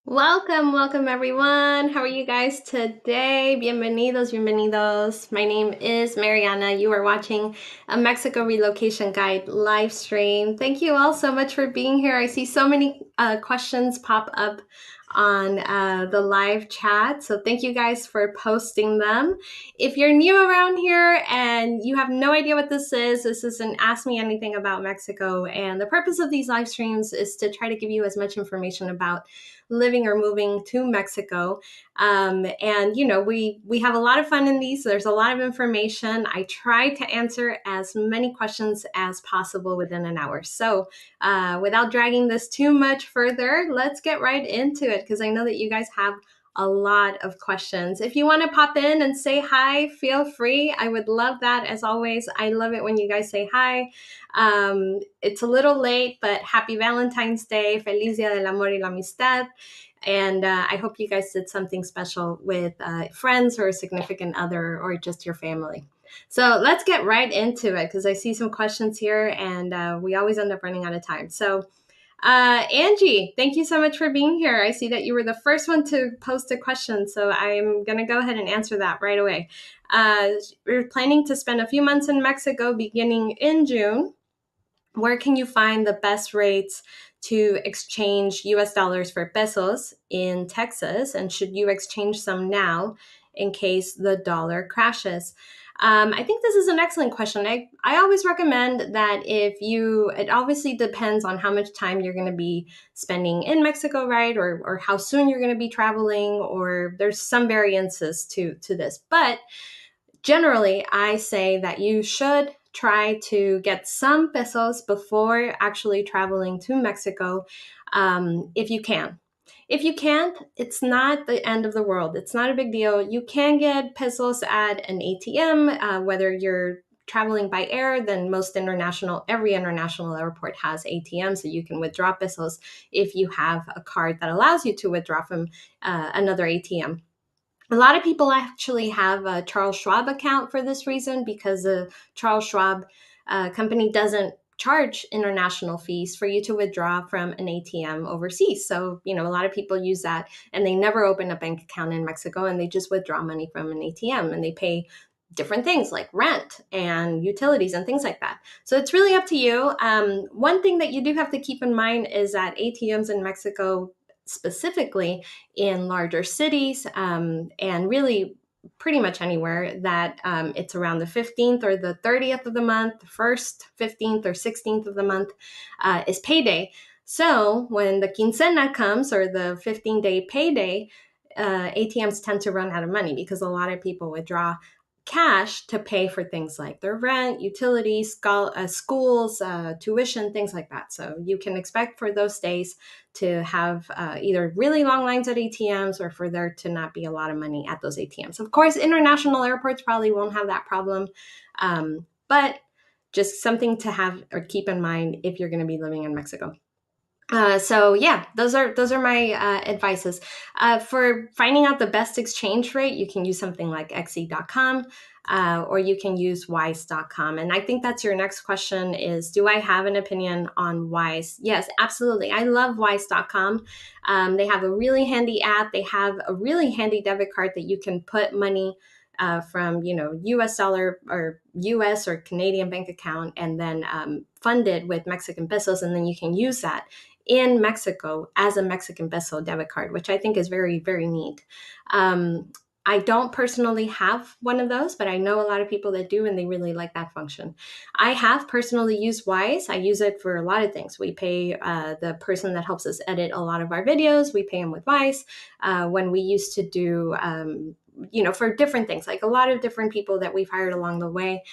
Welcome everyone. How are you guys today? Bienvenidos, bienvenidos. My name is Mariana. You are watching a Mexico Relocation Guide live stream. Thank you all so much for being here. I see so many questions pop up on the live chat. So thank you guys for posting them. If you're new around here and you have no idea what this is an Ask Me Anything About Mexico. And the purpose of these live streams is to try to give you as much information about living or moving to Mexico. And we have a lot of fun in these. There's a lot of information. I try to answer as many questions as possible within an hour. So without dragging this too much further, let's get right into it, because I know that you guys have a lot of questions. If you want to pop in and say hi, feel free. I would love that. As always, I love it when you guys say hi. It's a little late, but happy Valentine's Day. Feliz Día del Amor y la Amistad. And I hope you guys did something special with friends or a significant other or just your family. So let's get right into it, because I see some questions here and we always end up running out of time. So Angie, thank you so much for being here. I see that you were the first one to post a question, so I'm going to go ahead and answer that right away. We're planning to spend a few months in Mexico beginning in June. Where can you find the best rates to exchange US dollars for pesos in Texas? And should you exchange some now in case the dollar crashes? I think this is an excellent question. I always recommend that it obviously depends on how much time you're going to be spending in Mexico, right? Or how soon you're going to be traveling, or there's some variances to this. But generally, I say that you should try to get some pesos before actually traveling to Mexico, if you can. If you can't, it's not the end of the world. It's not a big deal. You can get pesos at an ATM, whether you're traveling by air, then every international airport has ATM, so you can withdraw pesos if you have a card that allows you to withdraw from another ATM. A lot of people actually have a Charles Schwab account for this reason, because the Charles Schwab company doesn't charge international fees for you to withdraw from an ATM overseas. So, a lot of people use that and they never open a bank account in Mexico, and they just withdraw money from an ATM and they pay different things like rent and utilities and things like that. So it's really up to you. One thing that you do have to keep in mind is that ATMs in Mexico, specifically in larger cities, and really pretty much anywhere that it's around the 15th or the 30th of the month, the 1st, 15th or 16th of the month is payday. So when the quincena comes, or the 15-day payday, ATMs tend to run out of money, because a lot of people withdraw cash to pay for things like their rent, utilities, schools, tuition, things like that. So you can expect for those days to have either really long lines at ATMs, or for there to not be a lot of money at those ATMs. Of course, international airports probably won't have that problem, but just something to have or keep in mind if you're going to be living in Mexico. So yeah, those are my advices. For finding out the best exchange rate, you can use something like xe.com, or you can use wise.com. And I think that's your next question is, do I have an opinion on Wise? Yes, absolutely. I love wise.com. They have a really handy app. They have a really handy debit card that you can put money from US dollar or US or Canadian bank account, and then fund it with Mexican pesos, and then you can use that in Mexico as a Mexican peso debit card, which I think is very, very neat. I don't personally have one of those, but I know a lot of people that do, and they really like that function. I have personally used Wise. I use it for a lot of things. We pay the person that helps us edit a lot of our videos, we pay them with Wise. When we used to do for different things, like a lot of different people that we've hired along the way,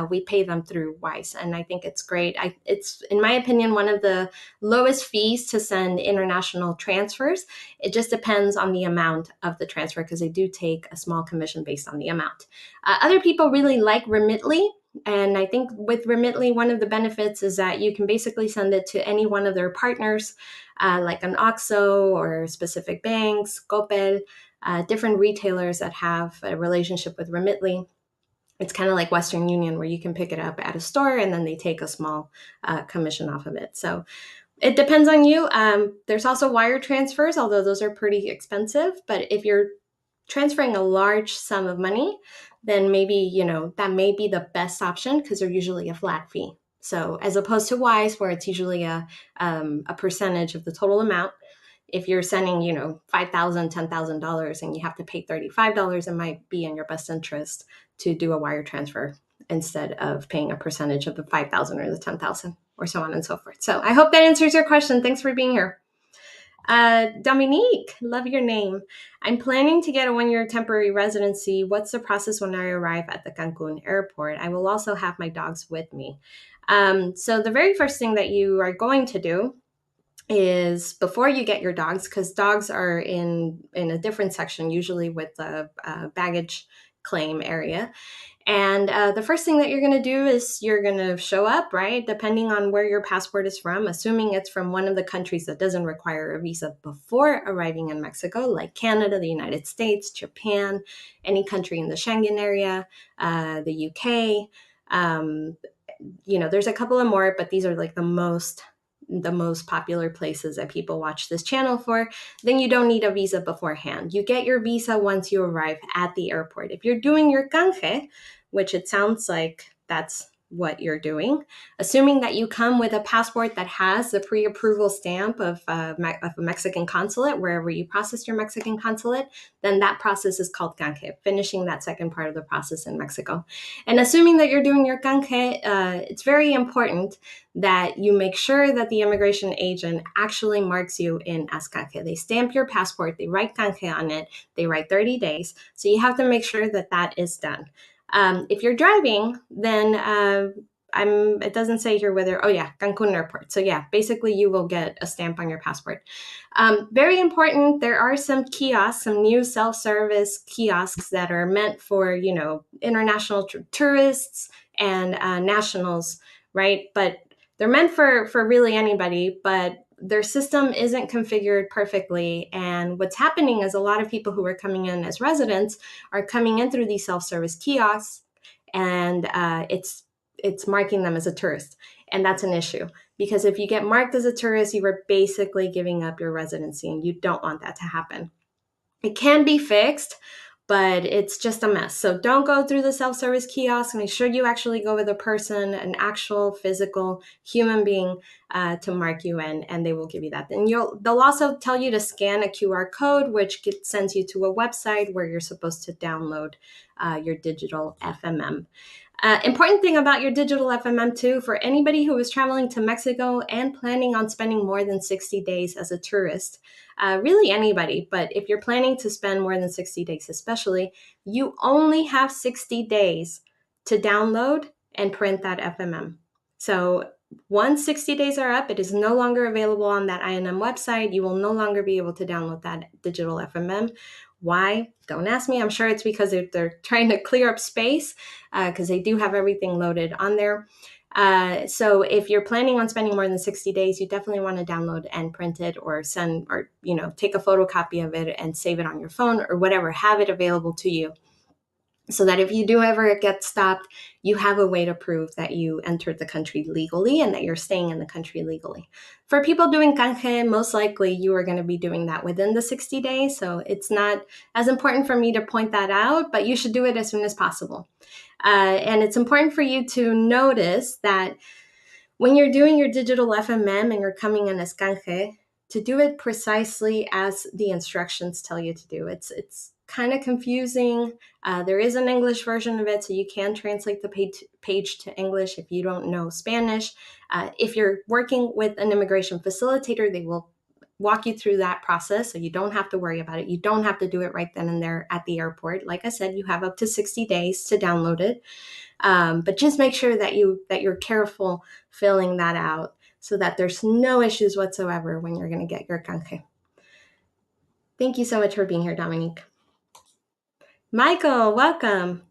we pay them through Wise. And I think it's great. It's, in my opinion, one of the lowest fees to send international transfers. It just depends on the amount of the transfer, because they do take a small commission based on the amount. Other people really like Remitly. And I think with Remitly, one of the benefits is that you can basically send it to any one of their partners, like an OXXO or specific banks, Coppel, different retailers that have a relationship with Remitly. It's kind of like Western Union, where you can pick it up at a store and then they take a small commission off of it. So It depends on you. There's also wire transfers, although those are pretty expensive. But if you're transferring a large sum of money, then maybe, that may be the best option because they're usually a flat fee. So as opposed to Wise, where it's usually a percentage of the total amount. If you're sending, $5,000, $10,000 and you have to pay $35, it might be in your best interest to do a wire transfer instead of paying a percentage of the 5,000 or the 10,000 or so on and so forth. So I hope that answers your question. Thanks for being here. Dominique, love your name. I'm planning to get a 1-year temporary residency. What's the process when I arrive at the Cancun airport? I will also have my dogs with me. So the very first thing that you are going to do is before you get your dogs, because dogs are in a different section, usually with the baggage claim area. And the first thing that you're going to do is you're going to show up, right? Depending on where your passport is from, assuming it's from one of the countries that doesn't require a visa before arriving in Mexico, like Canada, the United States, Japan, any country in the Schengen area, the UK. There's a couple of more, but these are like the most popular places that people watch this channel for. Then you don't need a visa beforehand. You get your visa once you arrive at the airport. If you're doing your canje, which it sounds like that's what you're doing, assuming that you come with a passport that has the pre-approval stamp of a Mexican consulate, wherever you process your Mexican consulate, then that process is called canje, finishing that second part of the process in Mexico. And assuming that you're doing your canje, it's very important that you make sure that the immigration agent actually marks you in as canje. They stamp your passport, they write canje on it, they write 30 days. So you have to make sure that that is done. If you're driving, then it doesn't say here whether, oh yeah, Cancun Airport. So yeah, basically you will get a stamp on your passport. Very important, there are some kiosks, some new self-service kiosks that are meant for, international tourists and nationals, right? But they're meant for really anybody, but their system isn't configured perfectly. And what's happening is a lot of people who are coming in as residents are coming in through these self-service kiosks, and it's marking them as a tourist. And that's an issue, because if you get marked as a tourist, you are basically giving up your residency, and you don't want that to happen. It can be fixed, but it's just a mess. So don't go through the self-service kiosk. Make sure you actually go with a person, an actual physical human being, to mark you in, and they will give you that. And they'll also tell you to scan a QR code, which sends you to a website where you're supposed to download your digital FMM. Important thing about your digital FMM too, for anybody who is traveling to Mexico and planning on spending more than 60 days as a tourist, really anybody, but if you're planning to spend more than 60 days especially, you only have 60 days to download and print that FMM. So once 60 days are up, it is no longer available on that INM website. You will no longer be able to download that digital FMM. Why? Don't ask me. I'm sure it's because they're trying to clear up space, because they do have everything loaded on there. So if you're planning on spending more than 60 days, you definitely want to download and print it, or send, or take a photocopy of it and save it on your phone or whatever. Have it available to you, so that if you do ever get stopped, you have a way to prove that you entered the country legally and that you're staying in the country legally. For people doing canje, most likely you are going to be doing that within the 60 days. So it's not as important for me to point that out, but you should do it as soon as possible. And it's important for you to notice that when you're doing your digital FMM and you're coming in as canje, to do it precisely as the instructions tell you to do. It's kind of confusing. There is an English version of it, so you can translate the page to English if you don't know Spanish. If you're working with an immigration facilitator, they will walk you through that process, so you don't have to worry about it. You don't have to do it right then and there at the airport. Like I said, you have up to 60 days to download it. But just make sure that you're careful filling that out, so that there's no issues whatsoever when you're going to get your canje. Thank you so much for being here, Dominique. Michael, welcome.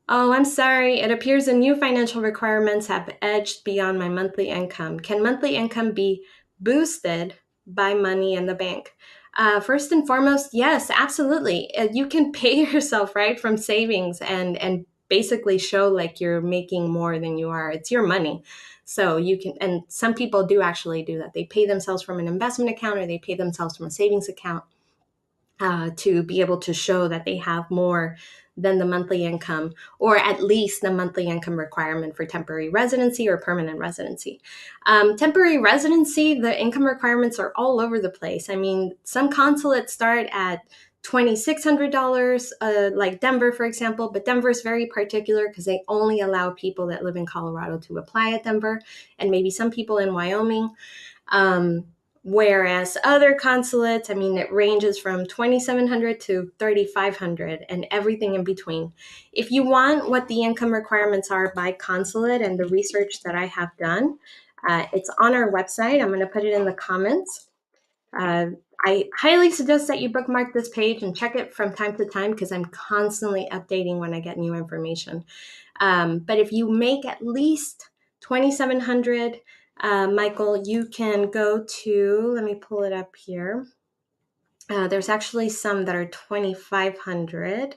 Oh, I'm sorry. It appears the new financial requirements have edged beyond my monthly income. Can monthly income be boosted by money in the bank? First and foremost, yes, absolutely. You can pay yourself, right, from savings and basically show like you're making more than you are. It's your money. So you can, and some people do actually do that. They pay themselves from an investment account or they pay themselves from a savings account to be able to show that they have more than the monthly income, or at least the monthly income requirement for temporary residency or permanent residency. Temporary residency, the income requirements are all over the place. I mean, some consulates start at $2,600, like Denver, for example, but Denver is very particular because they only allow people that live in Colorado to apply at Denver, and maybe some people in Wyoming. Whereas other consulates, I mean, it ranges from 2,700 to 3,500 and everything in between. If you want what the income requirements are by consulate and the research that I have done, it's on our website. I'm going to put it in the comments. I highly suggest that you bookmark this page and check it from time to time because I'm constantly updating when I get new information. But if you make at least 2,700, Michael, you can go to, let me pull it up here. There's actually some that are 2,500.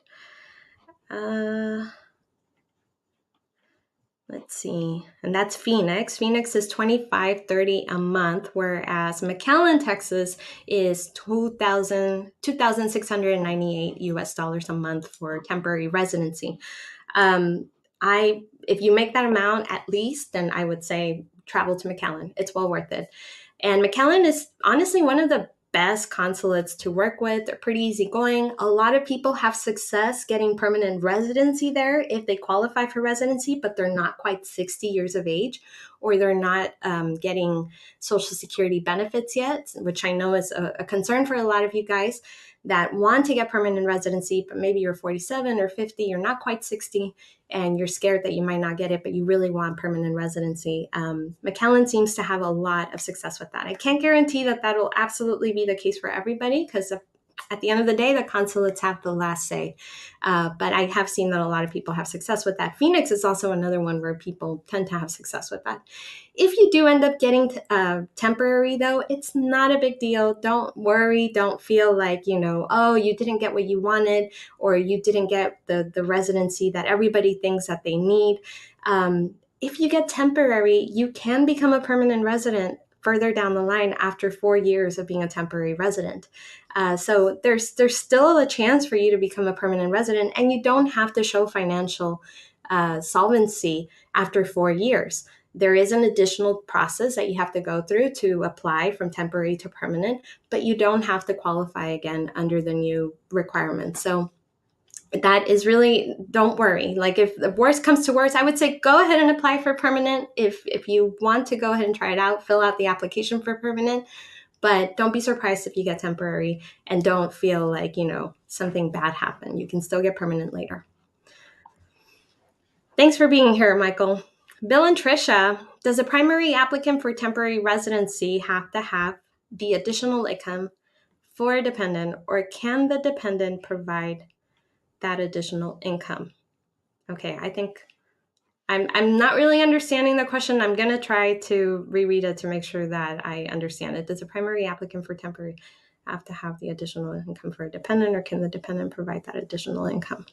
Let's see, and that's Phoenix. Phoenix is $2,530 a month, whereas McAllen, Texas is $2,698 US dollars a month for temporary residency. If you make that amount at least, then I would say travel to McAllen. It's well worth it. And McAllen is honestly one of the best consulates to work with. They're pretty easygoing. A lot of people have success getting permanent residency there if they qualify for residency, but they're not quite 60 years of age, or they're not getting Social Security benefits yet, which I know is a concern for a lot of you guys that want to get permanent residency, but maybe you're 47 or 50, you're not quite 60, and you're scared that you might not get it, but you really want permanent residency. McAllen seems to have a lot of success with that. I can't guarantee that that'll absolutely be the case for everybody, because at the end of the day, the consulates have the last say. But I have seen that a lot of people have success with that. Phoenix is also another one where people tend to have success with that. If you do end up getting temporary, though, it's not a big deal. Don't worry. Don't feel like, oh, you didn't get what you wanted, or you didn't get the residency that everybody thinks that they need. If you get temporary, you can become a permanent resident further down the line after 4 years of being a temporary resident. So there's still a chance for you to become a permanent resident, and you don't have to show financial solvency after 4 years. There is an additional process that you have to go through to apply from temporary to permanent, but you don't have to qualify again under the new requirements. So that is really, don't worry. Like, if the worst comes to worst, I would say go ahead and apply for permanent. If you want to go ahead and try it out, fill out the application for permanent, but don't be surprised if you get temporary, and don't feel like, something bad happened. You can still get permanent later. Thanks for being here, Michael. Bill and Tricia, does a primary applicant for temporary residency have to have the additional income for a dependent, or can the dependent provide that additional income? Okay, I think I'm not really understanding the question. I'm going to try to reread it to make sure that I understand it. Does a primary applicant for temporary have to have the additional income for a dependent, or can the dependent provide that additional income?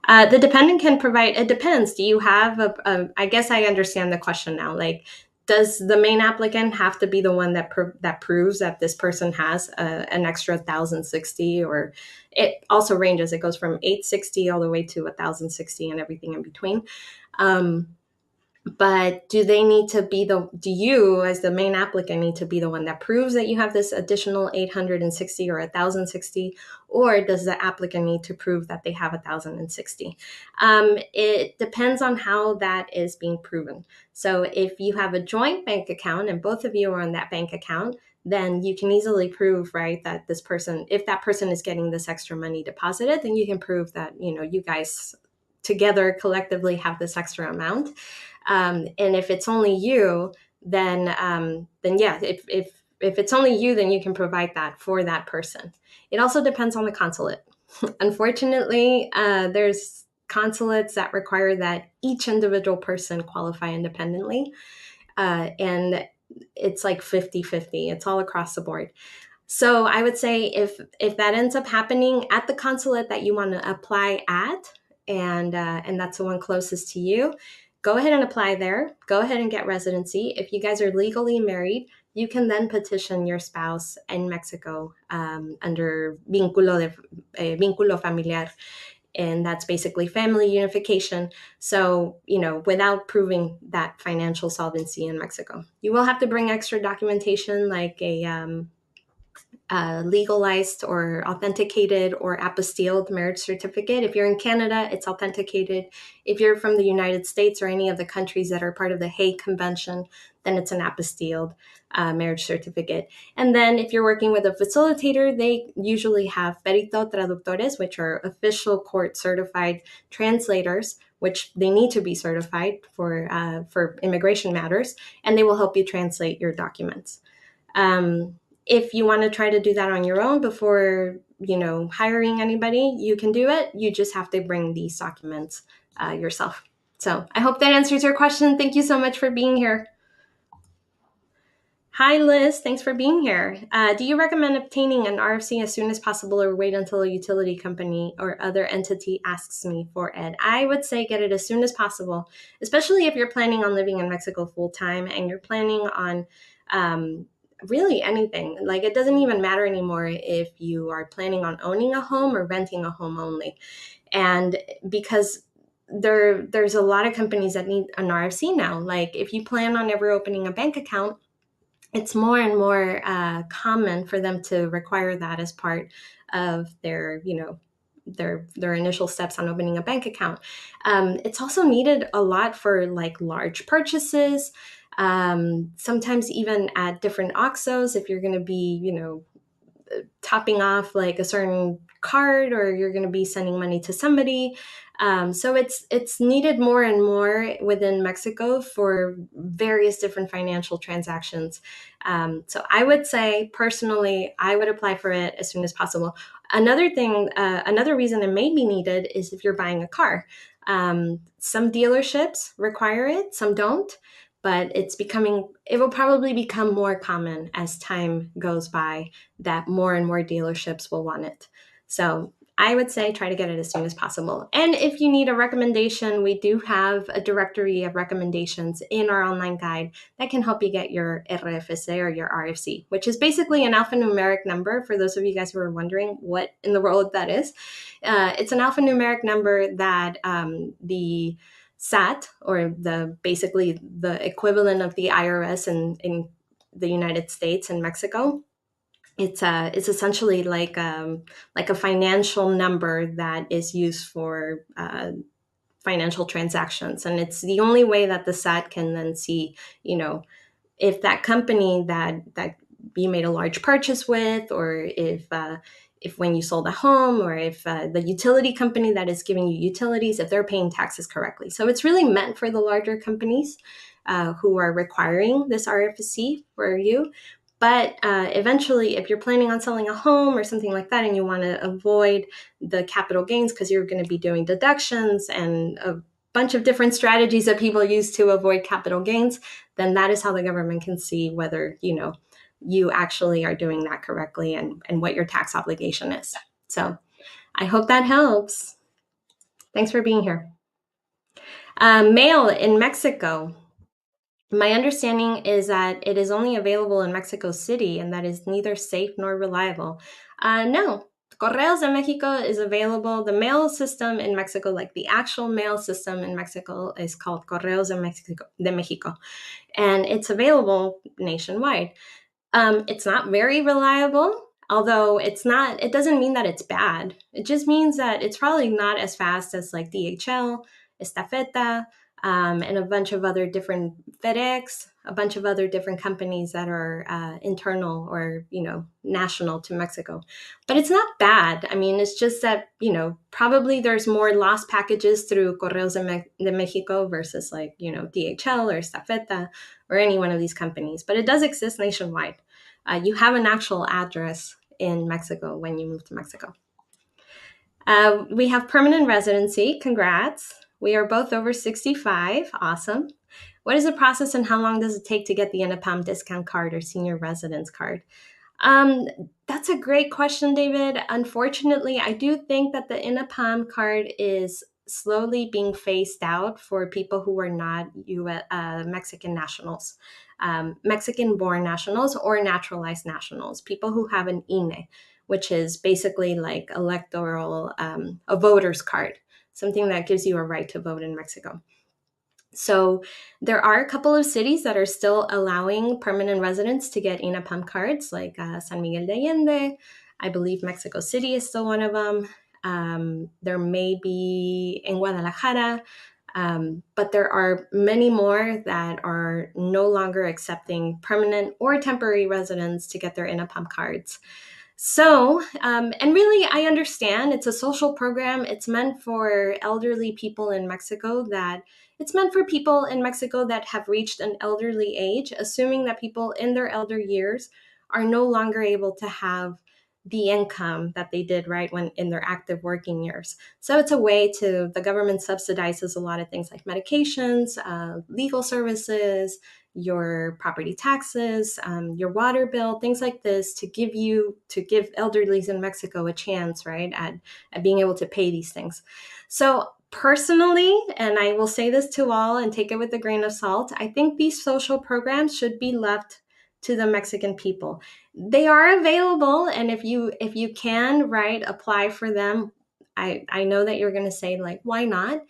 The dependent can provide, it depends. Do you have I guess I understand the question now. Like, does the main applicant have to be the one that proves that this person has an extra 1,060, or it also ranges. It goes from 860 all the way to 1,060 and everything in between. But do you as the main applicant need to be the one that proves that you have this additional 860 or 1,060, or does the applicant need to prove that they have 1,060? It depends on how that is being proven. So if you have a joint bank account and both of you are on that bank account, then you can easily prove, right, that this person, if that person is getting this extra money deposited, then you can prove that, you guys together collectively have this extra amount. And if it's only you, then yeah, if it's only you, then you can provide that for that person. It also depends on the consulate. Unfortunately, there's consulates that require that each individual person qualify independently. And it's like 50-50. It's all across the board. So I would say if that ends up happening at the consulate that you want to apply at, and that's the one closest to you, go ahead and apply there. Go ahead and get residency. If you guys are legally married, you can then petition your spouse in Mexico under vínculo familiar, and that's basically family unification. So, without proving that financial solvency in Mexico, you will have to bring extra documentation like a legalized or authenticated or apostilled marriage certificate. If you're in Canada, it's authenticated. If you're from the United States or any of the countries that are part of the Hague Convention, then it's an apostilled marriage certificate. And then if you're working with a facilitator, they usually have perito traductores, which are official court certified translators, which they need to be certified for immigration matters, and they will help you translate your documents. If you want to try to do that on your own before, hiring anybody, you can do it. You just have to bring these documents yourself. So I hope that answers your question. Thank you so much for being here. Hi, Liz. Thanks for being here. Do you recommend obtaining an RFC as soon as possible or wait until a utility company or other entity asks me for it? I would say get it as soon as possible, especially if you're planning on living in Mexico full time and you're planning on really anything. Like, it doesn't even matter anymore if you are planning on owning a home or renting a home only. And because there's a lot of companies that need an RFC now. Like, if you plan on ever opening a bank account, it's more and more common for them to require that as part of their initial steps on opening a bank account. It's also needed a lot for like large purchases, sometimes even at different OXXOs if you're going to be, topping off like a certain card or you're going to be sending money to somebody. So it's needed more and more within Mexico for various different financial transactions. So I would say personally, I would apply for it as soon as possible. Another thing, another reason it may be needed is if you're buying a car. Some dealerships require it, some don't. But it will probably become more common as time goes by that more and more dealerships will want it. So I would say try to get it as soon as possible. And if you need a recommendation, we do have a directory of recommendations in our online guide that can help you get your RFC or your RFC, which is basically an alphanumeric number. For those of you guys who are wondering what in the world that is, it's an alphanumeric number that the SAT, or basically the equivalent of the IRS in the United States and Mexico, it's essentially like a financial number that is used for financial transactions, and it's the only way that the SAT can then see, if that company that you made a large purchase with, or if when you sold a home, or if the utility company that is giving you utilities, if they're paying taxes correctly. So it's really meant for the larger companies who are requiring this RFC for you. But eventually, if you're planning on selling a home or something like that, and you want to avoid the capital gains because you're going to be doing deductions and a bunch of different strategies that people use to avoid capital gains, then that is how the government can see whether, you actually are doing that correctly and what your tax obligation is. So I hope that helps. Thanks for being here. Mail in Mexico. My understanding is that it is only available in Mexico City and that is neither safe nor reliable. No, Correos de Mexico is available. The mail system in Mexico, like the actual mail system in Mexico, is called Correos de Mexico, and it's available nationwide. It's not very reliable, although it doesn't mean that it's bad. It just means that it's probably not as fast as like DHL, Estafeta, and a bunch of other different FedEx, a bunch of other different companies that are internal or, national to Mexico. But it's not bad. I mean, it's just that, probably there's more lost packages through Correos de Mexico versus like, DHL or Estafeta or any one of these companies. But it does exist nationwide. You have an actual address in Mexico when you move to Mexico. We have permanent residency. Congrats. We are both over 65. Awesome. What is the process and how long does it take to get the INAPAM discount card or senior residence card? That's a great question, David. Unfortunately, I do think that the INAPAM card is slowly being phased out for people who are not Mexican nationals, Mexican-born nationals or naturalized nationals, people who have an INE, which is basically like electoral, a voter's card, something that gives you a right to vote in Mexico. So there are a couple of cities that are still allowing permanent residents to get INAPAM cards, like San Miguel de Allende. I believe Mexico City is still one of them. There may be in Guadalajara, but there are many more that are no longer accepting permanent or temporary residents to get their INAPAM cards. So, and really, I understand it's a social program. It's meant for elderly people in Mexico that it's meant for people in Mexico that have reached an elderly age, assuming that people in their elder years are no longer able to have the income that they did right when in their active working years. So it's a way to, the government subsidizes a lot of things like medications, legal services, your property taxes, your water bill, things like this, to give elderlies in Mexico a chance, right, at being able to pay these things. So personally, and I will say this to all and take it with a grain of salt, I think these social programs should be left to the Mexican people. They are available, and if you can, right, apply for them. I know that you're going to say, like, why not?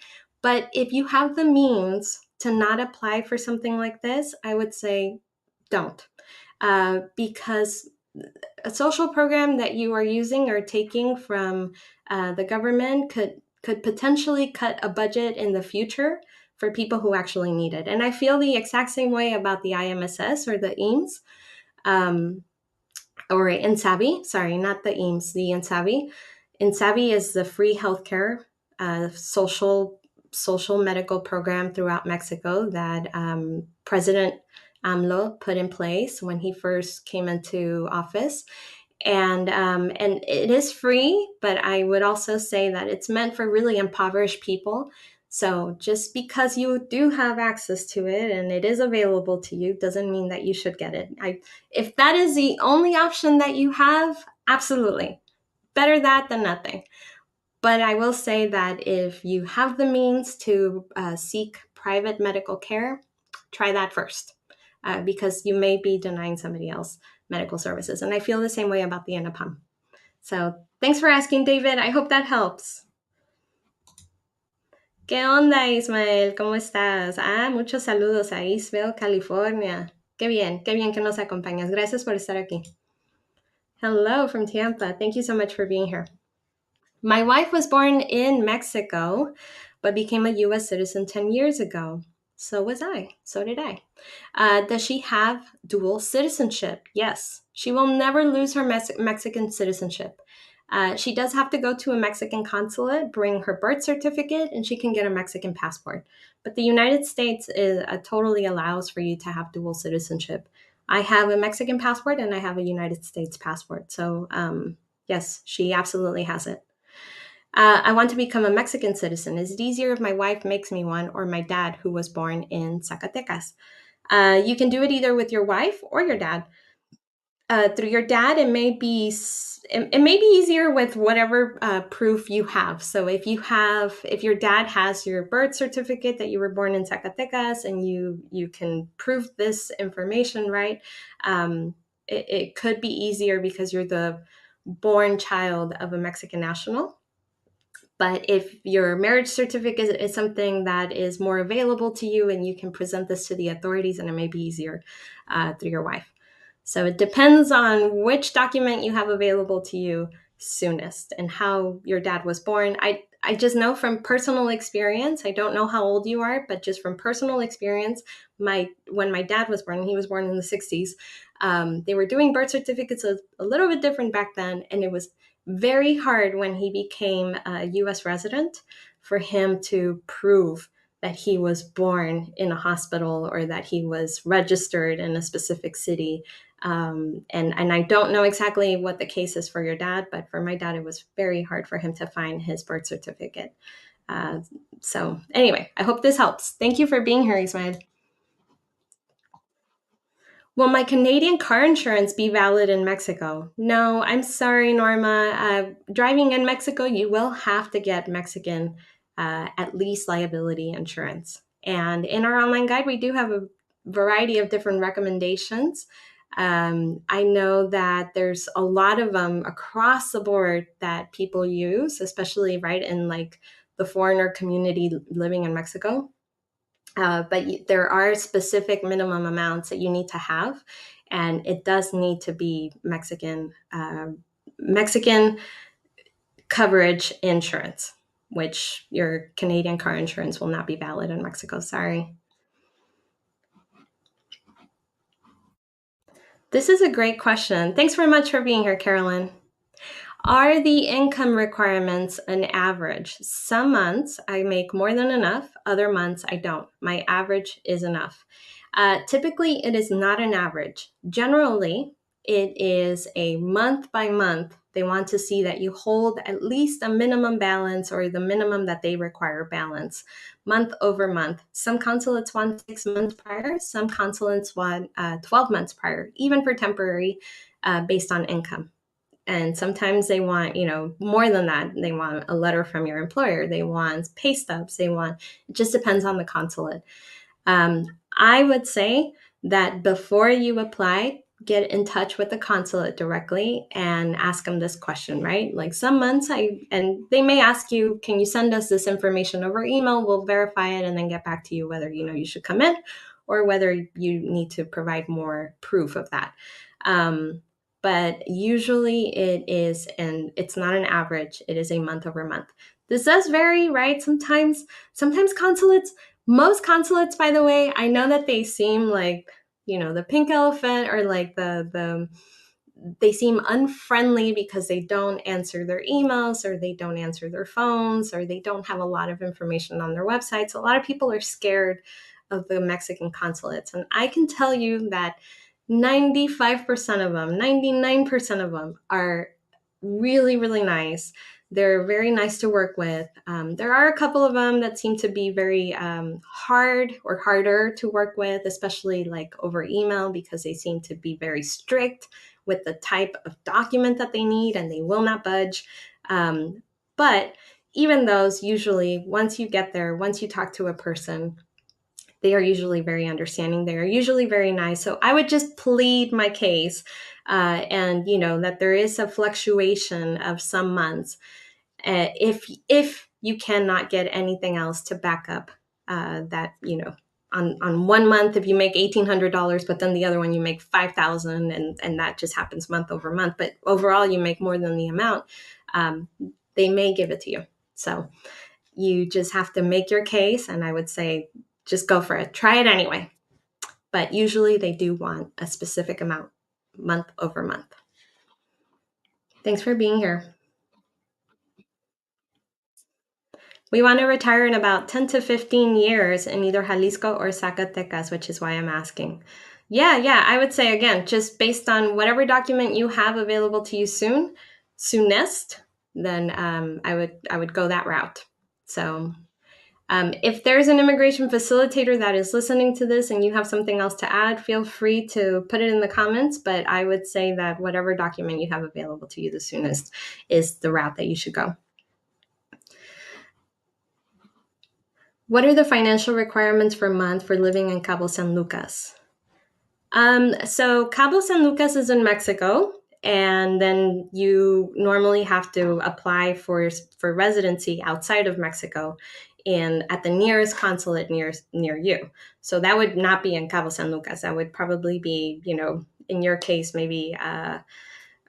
But if you have the means to not apply for something like this, I would say don't. Because a social program that you are using or taking from the government could potentially cut a budget in the future for people who actually need it. And I feel the exact same way about the IMSS or the EAMS. Or INSABI, sorry, not the EAMS, the INSABI. INSABI is the free healthcare social medical program throughout Mexico that President AMLO put in place when he first came into office. And it is free, but I would also say that it's meant for really impoverished people. So just because you do have access to it and it is available to you doesn't mean that you should get it. If that is the only option that you have, absolutely. Better that than nothing. But I will say that if you have the means to seek private medical care, try that first, because you may be denying somebody else medical services. And I feel the same way about the INAPAM. So thanks for asking, David. I hope that helps. ¿Qué onda, Ismael? ¿Cómo estás? Muchos saludos a Eastville, California. Qué bien que nos acompañas. Gracias por estar aquí. Hello from Tampa. Thank you so much for being here. My wife was born in Mexico, but became a US citizen 10 years ago. So was I. So did I. Does she have dual citizenship? Yes. She will never lose her Mexican citizenship. She does have to go to a Mexican consulate, bring her birth certificate, and she can get a Mexican passport. But the United States totally allows for you to have dual citizenship. I have a Mexican passport and I have a United States passport. So yes, she absolutely has it. I want to become a Mexican citizen. Is it easier if my wife makes me one or my dad, who was born in Zacatecas? You can do it either with your wife or your dad. Through your dad, it may be easier with whatever proof you have. So if your dad has your birth certificate that you were born in Zacatecas, and you can prove this information, right? It could be easier because you're the born child of a Mexican national. But if your marriage certificate is something that is more available to you and you can present this to the authorities, and it may be easier through your wife. So it depends on which document you have available to you soonest and how your dad was born. I just know from personal experience, I don't know how old you are, but just from personal experience, when my dad was born, he was born in the 60s, they were doing birth certificates a little bit different back then, and it was very hard when he became a US resident for him to prove that he was born in a hospital or that he was registered in a specific city. And I don't know exactly what the case is for your dad, but for my dad, it was very hard for him to find his birth certificate. So anyway, I hope this helps. Thank you for being here, Ismael. Will my Canadian car insurance be valid in Mexico? No, I'm sorry, Norma. Driving in Mexico, you will have to get Mexican at least liability insurance. And in our online guide, we do have a variety of different recommendations. I know that there's a lot of them across the board that people use, especially right in like the foreigner community living in Mexico. But there are specific minimum amounts that you need to have, and it does need to be Mexican coverage insurance, which your Canadian car insurance will not be valid in Mexico. Sorry. This is a great question. Thanks very much for being here, Carolyn. Are the income requirements an average? Some months I make more than enough, other months I don't. My average is enough. Typically, it is not an average. Generally, it is a month by month. They want to see that you hold at least a minimum balance or the minimum that they require balance month over month. Some consulates want 6 months prior, some consulates want 12 months prior, even for temporary based on income. And sometimes they want, more than that. They want a letter from your employer. They want pay stubs. It just depends on the consulate. I would say that before you apply, get in touch with the consulate directly and ask them this question, right? Like some months and they may ask you, can you send us this information over email? We'll verify it and then get back to you whether, you should come in or whether you need to provide more proof of that. But usually it is, and it's not an average, it is a month over month. This does vary, right? Sometimes consulates, most consulates, by the way, I know that they seem like, the pink elephant or like they seem unfriendly because they don't answer their emails or they don't answer their phones or they don't have a lot of information on their websites. A lot of people are scared of the Mexican consulates. And I can tell you that 95% of them, 99% of them are really, really nice. They're very nice to work with. There are a couple of them that seem to be very hard or harder to work with, especially like over email, because they seem to be very strict with the type of document that they need and they will not budge. But even those, usually, once you get there, once you talk to a person, they are usually very understanding. They are usually very nice. So I would just plead my case and, that there is a fluctuation of some months. If you cannot get anything else to back up that, on 1 month, if you make $1,800, but then the other one you make $5,000 and that just happens month over month. But overall, you make more than the amount, they may give it to you. So you just have to make your case. And I would say, just go for it. Try it anyway. But usually they do want a specific amount month over month. Thanks for being here. We want to retire in about 10 to 15 years in either Jalisco or Zacatecas, which is why I'm asking. Yeah, I would say, again, just based on whatever document you have available to you soonest, then I would go that route. So if there's an immigration facilitator that is listening to this and you have something else to add, feel free to put it in the comments. But I would say that whatever document you have available to you the soonest is the route that you should go. What are the financial requirements per month for living in Cabo San Lucas? So Cabo San Lucas is in Mexico, and then you normally have to apply for residency outside of Mexico and at the nearest consulate near you. So that would not be in Cabo San Lucas. That would probably be, in your case, maybe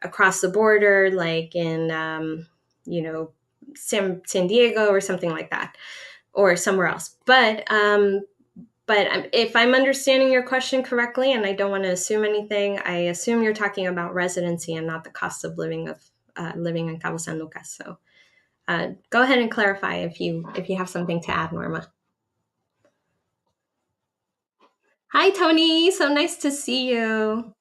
across the border, like in, San Diego or something like that, or somewhere else. But if I'm understanding your question correctly, and I don't want to assume anything, I assume you're talking about residency and not the cost of living in Cabo San Lucas. So go ahead and clarify if you have something to add, Norma. Hi, Tony. So nice to see you.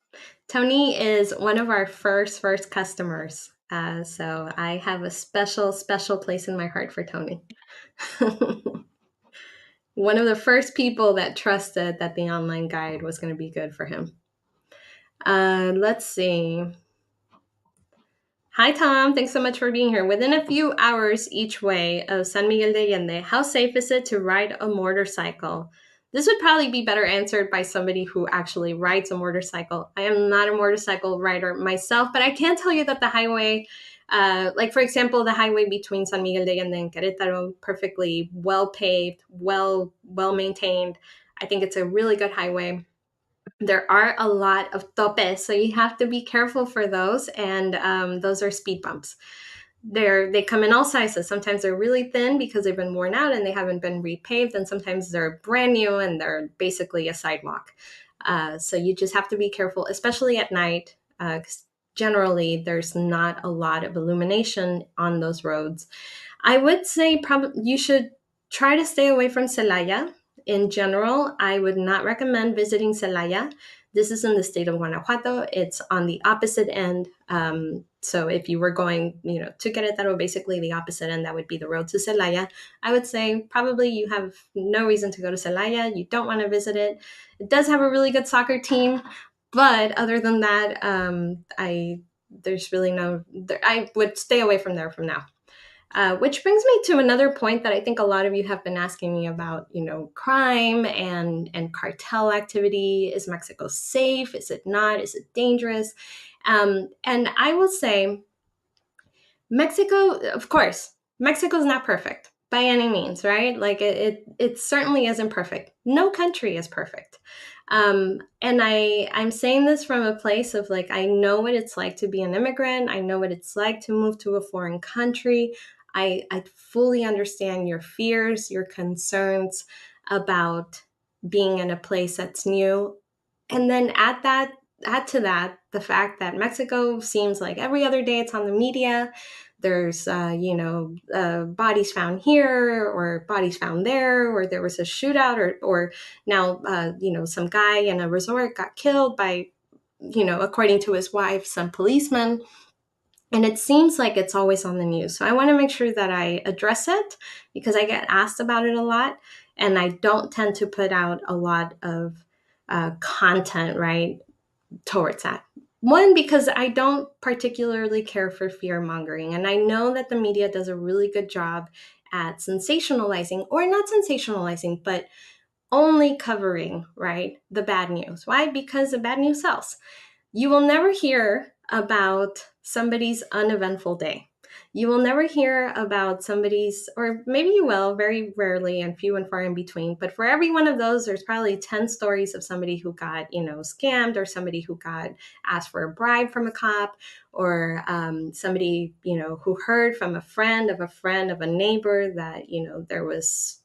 Tony is one of our first customers. So I have a special place in my heart for Tony. One of the first people that trusted that the online guide was going to be good for him. Let's see. Hi, Tom. Thanks so much for being here. Within a few hours each way of San Miguel de Allende, how safe is it to ride a motorcycle? This would probably be better answered by somebody who actually rides a motorcycle. I am not a motorcycle rider myself, but I can tell you that the highway, like for example, the highway between San Miguel de Allende and Querétaro, perfectly well paved, well maintained. I think it's a really good highway. There are a lot of topes, so you have to be careful for those, and those are speed bumps. They come in all sizes. Sometimes they're really thin because they've been worn out and they haven't been repaved, and sometimes they're brand new and they're basically a sidewalk. So you just have to be careful, especially at night, because generally there's not a lot of illumination on those roads. I would say probably you should try to stay away from Celaya. In general, I would not recommend visiting Celaya. This is in the state of Guanajuato. It's on the opposite end. So if you were going, to Querétaro, basically the opposite end, that would be the road to Celaya. I would say probably you have no reason to go to Celaya. You don't want to visit it. It does have a really good soccer team, but other than that, there's really no. I would stay away from there from now. Which brings me to another point that I think a lot of you have been asking me about, crime and cartel activity. Is Mexico safe? Is it not? Is it dangerous? And I will say Mexico, of course, Mexico's not perfect by any means, right? Like it certainly isn't perfect. No country is perfect. And I'm saying this from a place of like, I know what it's like to be an immigrant. I know what it's like to move to a foreign country. I fully understand your fears, your concerns about being in a place that's new. And then add to that the fact that Mexico seems like every other day it's on the media. There's bodies found here or bodies found there, or there was a shootout, or now some guy in a resort got killed by, according to his wife, some policemen. And it seems like it's always on the news. So I want to make sure that I address it because I get asked about it a lot, and I don't tend to put out a lot of content, right, towards that. One, because I don't particularly care for fear mongering. And I know that the media does a really good job at sensationalizing, or not sensationalizing, but only covering, right, the bad news. Why? Because the bad news sells. You will never hear about somebody's uneventful day. You will never hear about somebody's, or maybe you will, very rarely and few and far in between. But for every one of those, there's probably 10 stories of somebody who got, scammed, or somebody who got asked for a bribe from a cop, or somebody, who heard from a friend of a neighbor that, there was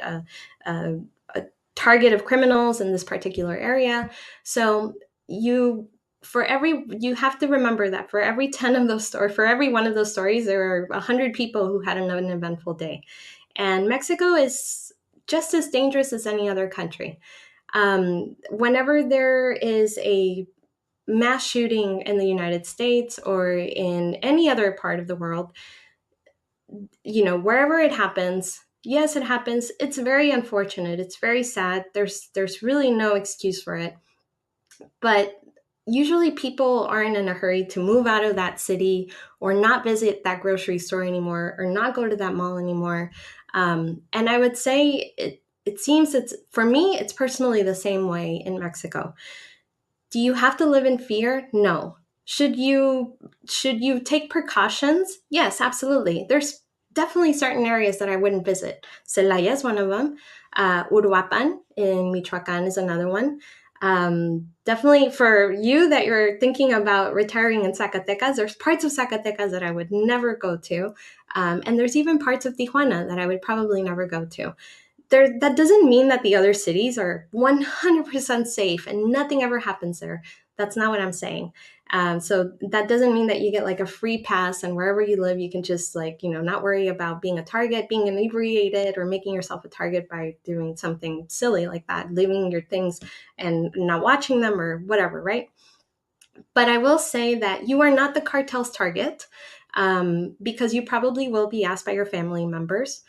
a target of criminals in this particular area. So you have to remember that for every 10 of those or for every one of those stories, there are 100 people who had an uneventful day. And Mexico is just as dangerous as any other country. Whenever there is a mass shooting in the United States or in any other part of the world, wherever it happens, yes, it happens. It's very unfortunate. It's very sad. There's really no excuse for it. But usually people aren't in a hurry to move out of that city or not visit that grocery store anymore or not go to that mall anymore. And I would say it seems for me, it's personally the same way in Mexico. Do you have to live in fear? No. Should you take precautions? Yes, absolutely. There's definitely certain areas that I wouldn't visit. Celaya is one of them. Uruapan in Michoacan is another one. Definitely for you that you're thinking about retiring in Zacatecas, there's parts of Zacatecas that I would never go to. And there's even parts of Tijuana that I would probably never go to. That doesn't mean that the other cities are 100% safe and nothing ever happens there. That's not what I'm saying. So that doesn't mean that you get like a free pass and wherever you live, you can just not worry about being a target, being inebriated, or making yourself a target by doing something silly like that, leaving your things and not watching them or whatever, right? But I will say that you are not the cartel's target, because you probably will be asked by your family members,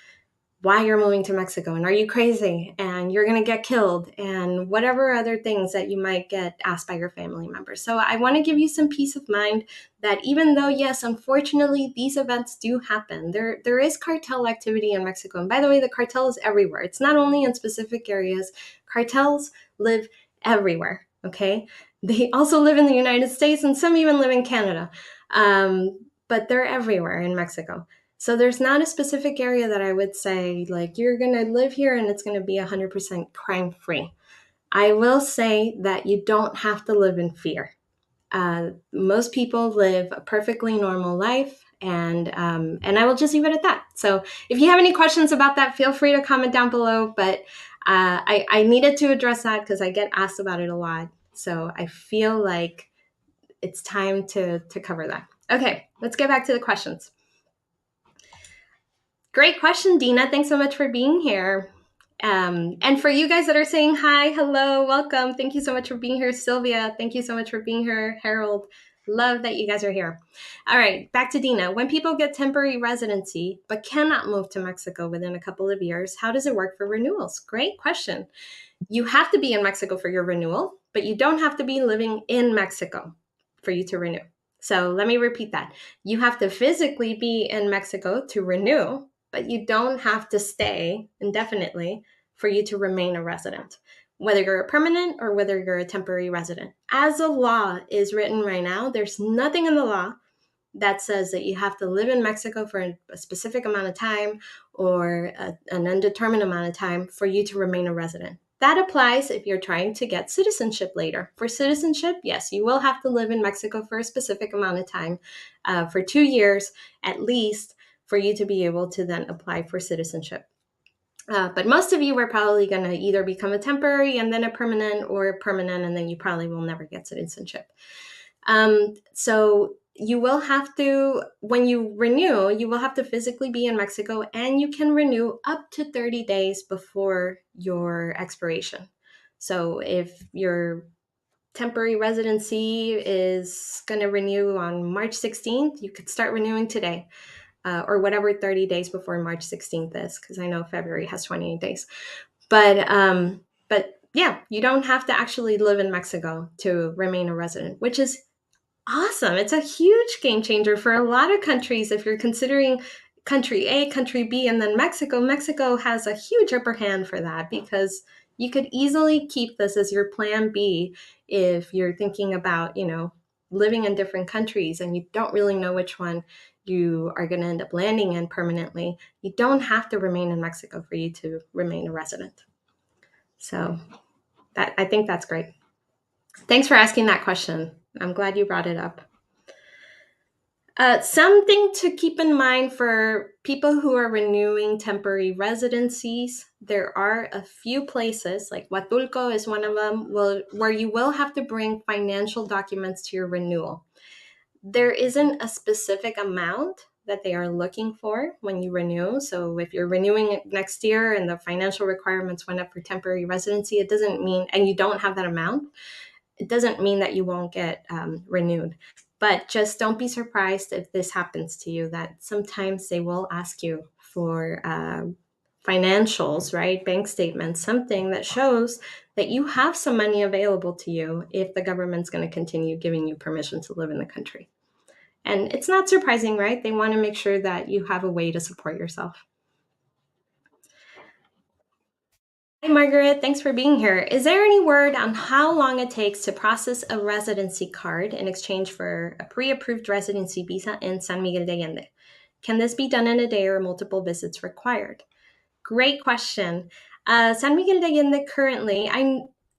why you're moving to Mexico, and are you crazy, and you're going to get killed, and whatever other things that you might get asked by your family members. So I want to give you some peace of mind that even though, yes, unfortunately, these events do happen, there is cartel activity in Mexico. And by the way, the cartel is everywhere. It's not only in specific areas. Cartels live everywhere, okay? They also live in the United States, and some even live in Canada. But they're everywhere in Mexico. So there's not a specific area that I would say, like, you're going to live here and it's going to be 100% crime free. I will say that you don't have to live in fear. Most people live a perfectly normal life, and I will just leave it at that. So if you have any questions about that, feel free to comment down below. But I needed to address that because I get asked about it a lot. So I feel like it's time to cover that. Okay, let's get back to the questions. Great question, Dina. Thanks so much for being here. And for you guys that are saying hi, hello, welcome. Thank you so much for being here, Sylvia. Thank you so much for being here, Harold. Love that you guys are here. All right, back to Dina. When people get temporary residency but cannot move to Mexico within a couple of years, how does it work for renewals? Great question. You have to be in Mexico for your renewal, but you don't have to be living in Mexico for you to renew. So let me repeat that. You have to physically be in Mexico to renew, but you don't have to stay indefinitely for you to remain a resident, whether you're a permanent or whether you're a temporary resident. As the law is written right now, there's nothing in the law that says that you have to live in Mexico for a specific amount of time or an undetermined amount of time for you to remain a resident. That applies if you're trying to get citizenship later. For citizenship, yes, you will have to live in Mexico for a specific amount of time, for 2 years at least, for you to be able to then apply for citizenship. But most of you are probably going to either become a temporary and then a permanent, or permanent and then you probably will never get citizenship. So you will have to, when you renew, you will have to physically be in Mexico, and you can renew up to 30 days before your expiration. So if your temporary residency is going to renew on March 16th, you could start renewing today, or whatever 30 days before March 16th is, because I know February has 28 days. But yeah, you don't have to actually live in Mexico to remain a resident, which is awesome. It's a huge game changer for a lot of countries. If you're considering country A, country B, and then Mexico, Mexico has a huge upper hand for that, because you could easily keep this as your plan B if you're thinking about, living in different countries and you don't really know which one you are going to end up landing in permanently. You don't have to remain in Mexico for you to remain a resident. So I think that's great. Thanks for asking that question. I'm glad you brought it up. Something to keep in mind for people who are renewing temporary residencies, there are a few places, like Huatulco is one of them, where you will have to bring financial documents to your renewal. There isn't a specific amount that they are looking for when you renew. So if you're renewing it next year and the financial requirements went up for temporary residency, it doesn't mean, and you don't have that amount, it doesn't mean that you won't get renewed. But just don't be surprised if this happens to you, that sometimes they will ask you for financials, right? Bank statements, something that shows that you have some money available to you if the government's going to continue giving you permission to live in the country. And it's not surprising, right? They want to make sure that you have a way to support yourself. Hi, Margaret. Thanks for being here. Is there any word on how long it takes to process a residency card in exchange for a pre-approved residency visa in San Miguel de Allende? Can this be done in a day or multiple visits required? Great question. San Miguel de Allende currently,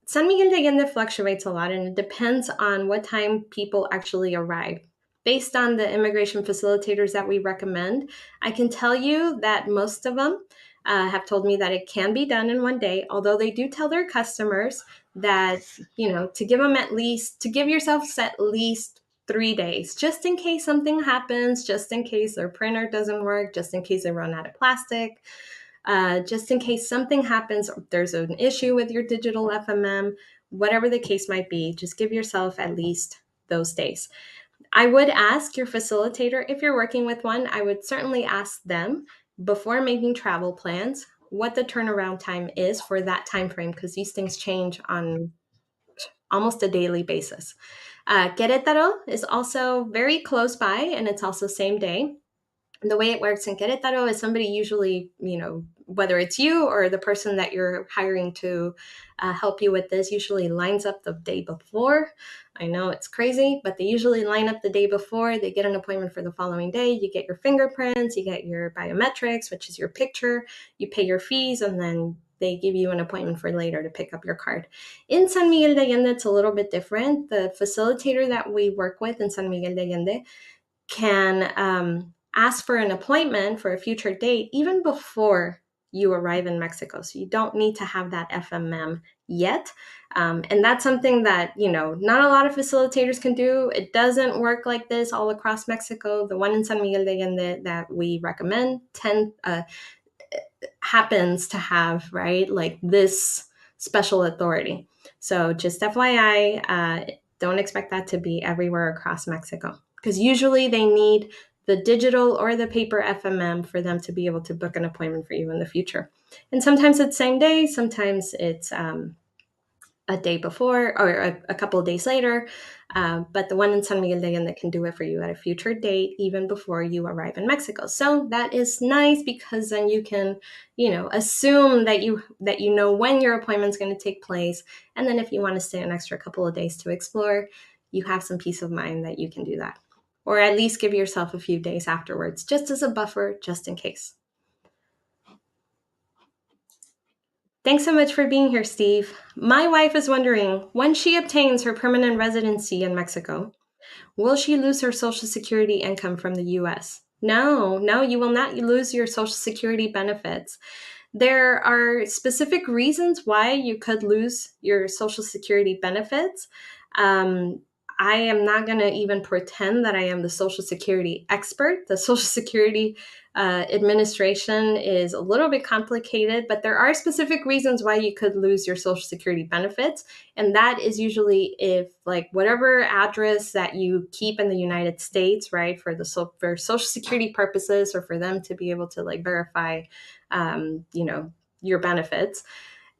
San Miguel de Allende fluctuates a lot, and it depends on what time people actually arrive. Based on the immigration facilitators that we recommend, I can tell you that most of them have told me that it can be done in one day, although they do tell their customers that, to give yourself at least 3 days, just in case something happens, just in case their printer doesn't work, just in case they run out of plastic, just in case something happens, or there's an issue with your digital FMM, whatever the case might be, just give yourself at least those days. I would ask your facilitator, if you're working with one, I would certainly ask them, before making travel plans what the turnaround time is for that time frame, because these things change on almost a daily basis. Querétaro is also very close by, and it's also same day. The way it works in Querétaro is somebody usually, whether it's you or the person that you're hiring to help you with this, usually lines up the day before. I know it's crazy, but they usually line up the day before. They get an appointment for the following day. You get your fingerprints, you get your biometrics, which is your picture, you pay your fees, and then they give you an appointment for later to pick up your card. In San Miguel de Allende, it's a little bit different. The facilitator that we work with in San Miguel de Allende can ask for an appointment for a future date even before you arrive in Mexico. So you don't need to have that FMM yet. And that's something that, not a lot of facilitators can do. It doesn't work like this all across Mexico. The one in San Miguel de Allende that we recommend happens to have, right, like this special authority. So just FYI, don't expect that to be everywhere across Mexico, because usually they need the digital or the paper FMM for them to be able to book an appointment for you in the future. And sometimes it's same day, sometimes it's a day before or a couple of days later. But the one in San Miguel de Allende can do it for you at a future date, even before you arrive in Mexico. So that is nice, because then you can, assume that you know when your appointment's going to take place. And then if you want to stay an extra couple of days to explore, you have some peace of mind that you can do that. Or at least give yourself a few days afterwards, just as a buffer, just in case. Thanks so much for being here, Steve. My wife is wondering, when she obtains her permanent residency in Mexico, will she lose her Social Security income from the US? No, you will not lose your Social Security benefits. There are specific reasons why you could lose your Social Security benefits. I am not going to even pretend that I am the Social Security expert. The Social Security administration is a little bit complicated, but there are specific reasons why you could lose your Social Security benefits. And that is usually if, like, whatever address that you keep in the United States, right, for Social Security purposes, or for them to be able to, like, verify, your benefits.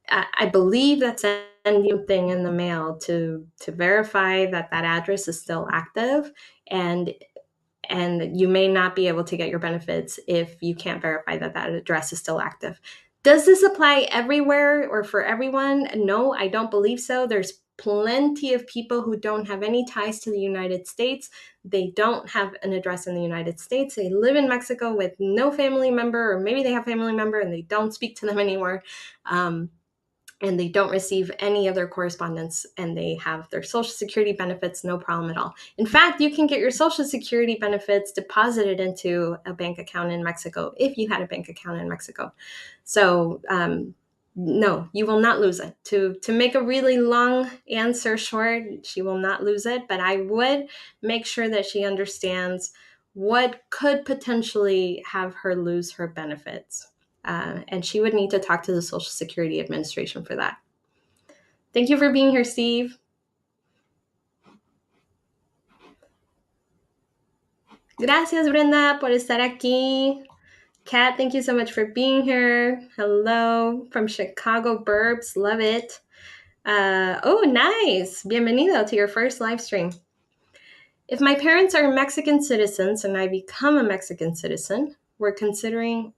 I believe that's a new thing in the mail to verify that address is still active, and you may not be able to get your benefits if you can't verify that address is still active. Does this apply everywhere or for everyone? No, I don't believe so. There's plenty of people who don't have any ties to the United States. They don't have an address in the United States. They live in Mexico with no family member, or maybe they have family member and they don't speak to them anymore. And they don't receive any of their correspondence, and they have their Social Security benefits, no problem at all. In fact, you can get your Social Security benefits deposited into a bank account in Mexico if you had a bank account in Mexico. So no, you will not lose it. To make a really long answer short, she will not lose it, but I would make sure that she understands what could potentially have her lose her benefits. And she would need to talk to the Social Security Administration for that. Thank you for being here, Steve. Gracias, Brenda, por estar aquí. Kat, thank you so much for being here. Hello from Chicago Burbs. Love it. Oh, nice. Bienvenido to your first live stream. If my parents are Mexican citizens and I become a Mexican citizen, we're considering,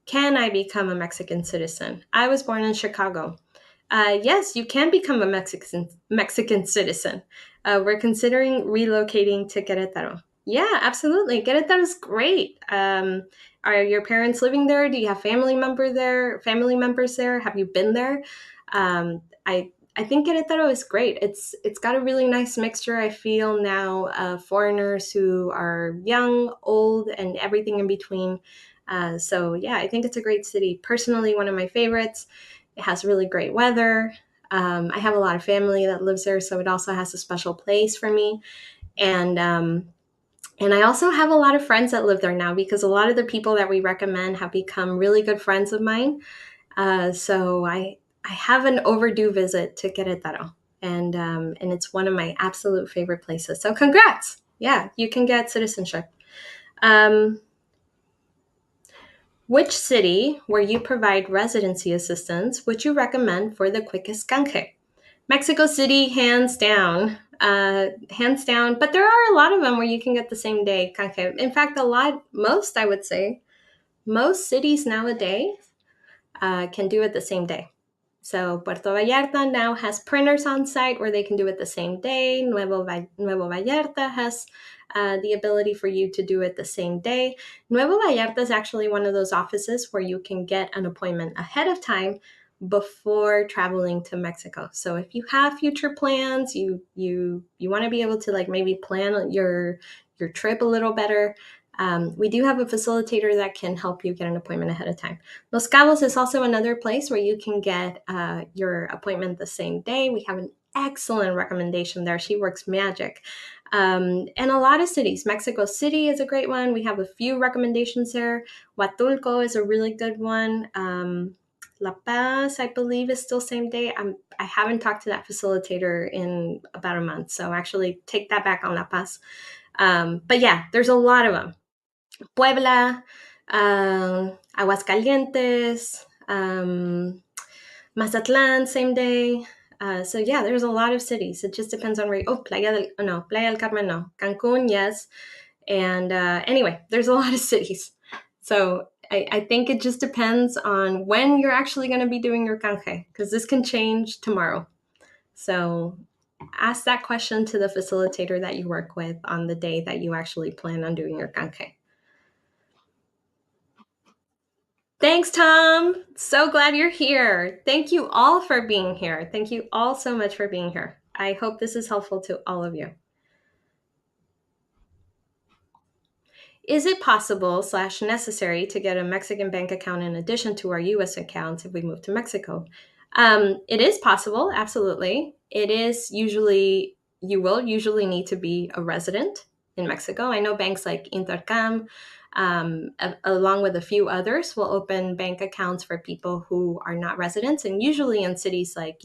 can I become a Mexican citizen? I was born in Chicago. Yes, you can become a Mexican citizen. We're considering relocating to Querétaro. Yeah, absolutely. Querétaro is great. Are your parents living there? Do you have family members there? Have you been there? I think Querétaro is great. It's got a really nice mixture, I feel now, of foreigners who are young, old, and everything in between. So yeah, I think it's a great city. Personally, one of my favorites. It has really great weather. I have a lot of family that lives there, so it also has a special place for me. And I also have a lot of friends that live there now, because a lot of the people that we recommend have become really good friends of mine. So I have an overdue visit to Querétaro, and it's one of my absolute favorite places. So congrats! Yeah, you can get citizenship. Which city where you provide residency assistance would you recommend for the quickest canje? Mexico City, hands down. Hands down. But there are a lot of them where you can get the same day canje. In fact, most, I would say, most cities nowadays can do it the same day. So Puerto Vallarta now has printers on site where they can do it the same day. Nuevo Vallarta has the ability for you to do it the same day. Nuevo Vallarta is actually one of those offices where you can get an appointment ahead of time before traveling to Mexico. So if you have future plans, you want to be able to like maybe plan your trip a little better. We do have a facilitator that can help you get an appointment ahead of time. Los Cabos is also another place where you can get your appointment the same day. We have an excellent recommendation there. She works magic. And a lot of cities. Mexico City is a great one. We have a few recommendations there. Huatulco is a really good one. La Paz, I believe, is still same day. I haven't talked to that facilitator in about a month, so actually take that back on La Paz. But yeah, there's a lot of them. Puebla, Aguascalientes, Mazatlan, same day. So yeah, there's a lot of cities. It just depends on where. Playa del Carmen, no. Cancun, yes. And anyway, there's a lot of cities. So I think it just depends on when you're actually going to be doing your canje, because this can change tomorrow. So ask that question to the facilitator that you work with on the day that you actually plan on doing your canje. Thanks, Tom. So glad you're here. Thank you all for being here. Thank you all so much for being here. I hope this is helpful to all of you. Is it possible / necessary to get a Mexican bank account in addition to our US accounts if we move to Mexico? It is possible, absolutely. It is usually, you will usually need to be a resident in Mexico. I know banks like Intercam, along with a few others, will open bank accounts for people who are not residents. And usually in cities like,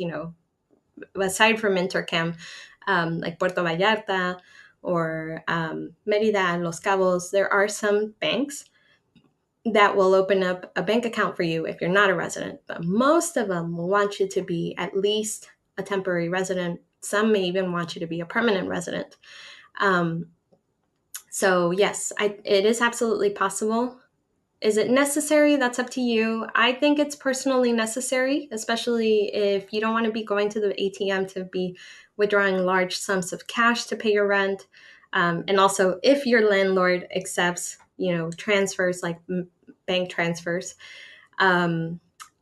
aside from Intercam, like Puerto Vallarta or Merida, Los Cabos, there are some banks that will open up a bank account for you if you're not a resident. But most of them will want you to be at least a temporary resident. Some may even want you to be a permanent resident. So yes, it is absolutely possible. Is it necessary? That's up to you. I think it's personally necessary, especially if you don't want to be going to the ATM to be withdrawing large sums of cash to pay your rent. And also if your landlord accepts, transfers like bank transfers. A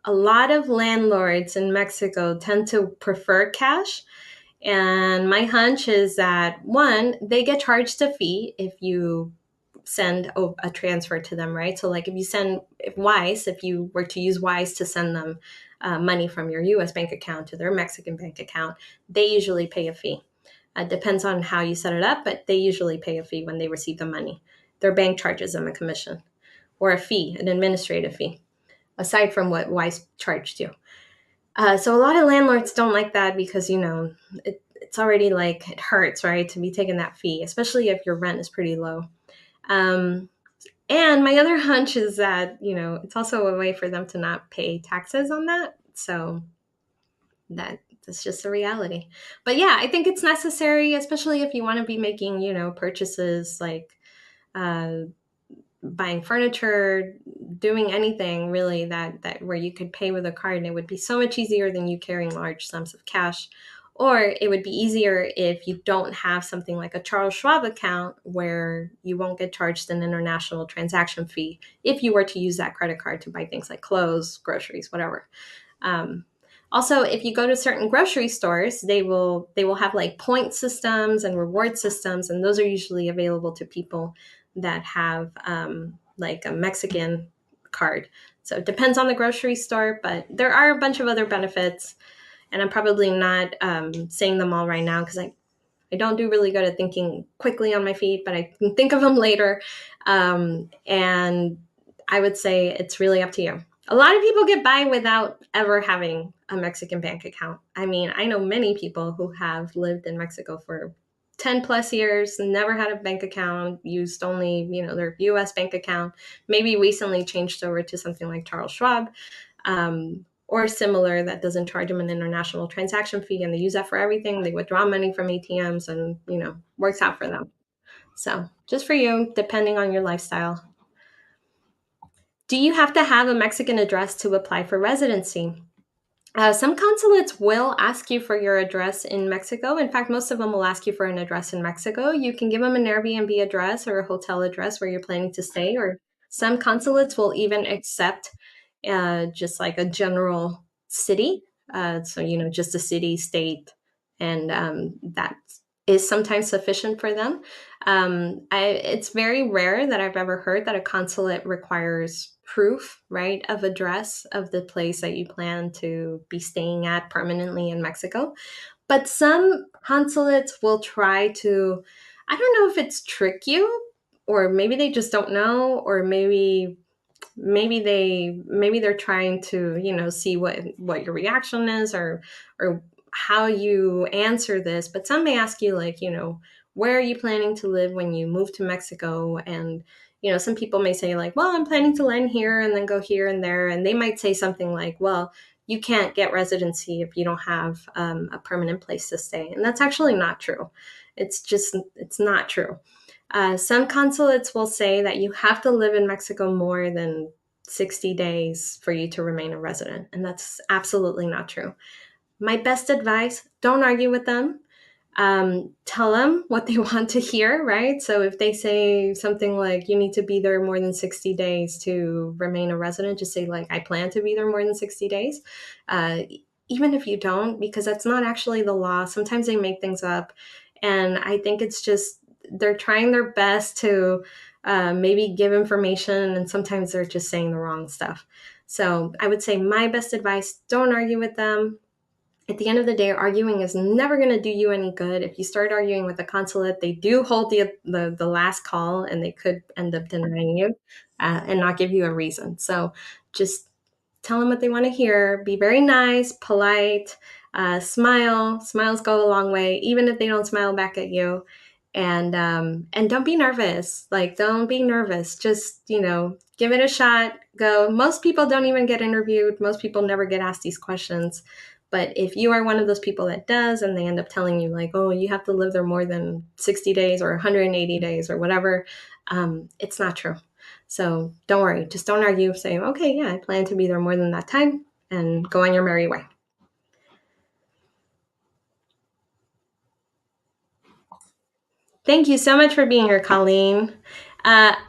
lot of landlords in Mexico tend to prefer cash. And my hunch is that, one, they get charged a fee if you send a transfer to them, right? So like if you were to use Wise to send them money from your US bank account to their Mexican bank account, they usually pay a fee. It depends on how you set it up, but they usually pay a fee when they receive the money. Their bank charges them a commission or a fee, an administrative fee, aside from what Wise charged you. So a lot of landlords don't like that because, it's already like it hurts, right, to be taking that fee, especially if your rent is pretty low. And my other hunch is that, it's also a way for them to not pay taxes on that. So that's just a reality. But yeah, I think it's necessary, especially if you want to be making, purchases like buying furniture, doing anything really that where you could pay with a card, and it would be so much easier than you carrying large sums of cash. Or it would be easier if you don't have something like a Charles Schwab account where you won't get charged an international transaction fee if you were to use that credit card to buy things like clothes, groceries, whatever. Also, if you go to certain grocery stores, they will have like point systems and reward systems, and those are usually available to people that have like a Mexican card. So it depends on the grocery store, but there are a bunch of other benefits. And I'm probably not saying them all right now because I don't do really good at thinking quickly on my feet, but I can think of them later. And I would say it's really up to you. A lot of people get by without ever having a Mexican bank account. I mean, I know many people who have lived in Mexico for 10 plus years, never had a bank account, used only, their US bank account, maybe recently changed over to something like Charles Schwab, or similar that doesn't charge them an international transaction fee, and they use that for everything. They withdraw money from ATMs and, works out for them. So just for you, depending on your lifestyle. Do you have to have a Mexican address to apply for residency? Some consulates will ask you for your address in Mexico. In fact, most of them will ask you for an address in Mexico. You can give them an Airbnb address or a hotel address where you're planning to stay, or some consulates will even accept just like a general city. So, just a city, state, and that is sometimes sufficient for them. It's very rare that I've ever heard that a consulate requires proof, right, of address of the place that you plan to be staying at permanently in Mexico. But some consulates will try to, I don't know if it's trick you, or maybe they just don't know, or maybe they're trying to see what your reaction is, or how you answer this. But some may ask you, like, where are you planning to live when you move to Mexico? And some people may say, like, well, I'm planning to land here and then go here and there, and they might say something like, well, you can't get residency if you don't have a permanent place to stay. And that's actually not true. It's not true. Some consulates will say that you have to live in Mexico more than 60 days for you to remain a resident, and that's absolutely not true. My best advice, don't argue with them. Tell them what they want to hear, right? So if they say something like, you need to be there more than 60 days to remain a resident, just say, like, I plan to be there more than 60 days. Even if you don't, because that's not actually the law. Sometimes they make things up. And I think it's just, they're trying their best to maybe give information, and sometimes they're just saying the wrong stuff. So I would say my best advice, don't argue with them. At the end of the day, arguing is never going to do you any good. If you start arguing with the consulate, they do hold the last call, and they could end up denying you and not give you a reason. So just tell them what they want to hear. Be very nice, polite, smile. Smiles go a long way, even if they don't smile back at you. And don't be nervous. Like, don't be nervous. Just give it a shot. Go. Most people don't even get interviewed. Most people never get asked these questions. But if you are one of those people that does, and they end up telling you, like, oh, you have to live there more than 60 days or 180 days or whatever, it's not true. So don't worry. Just don't argue. Say, okay, yeah, I plan to be there more than that time, and go on your merry way. Thank you so much for being here, Colleen.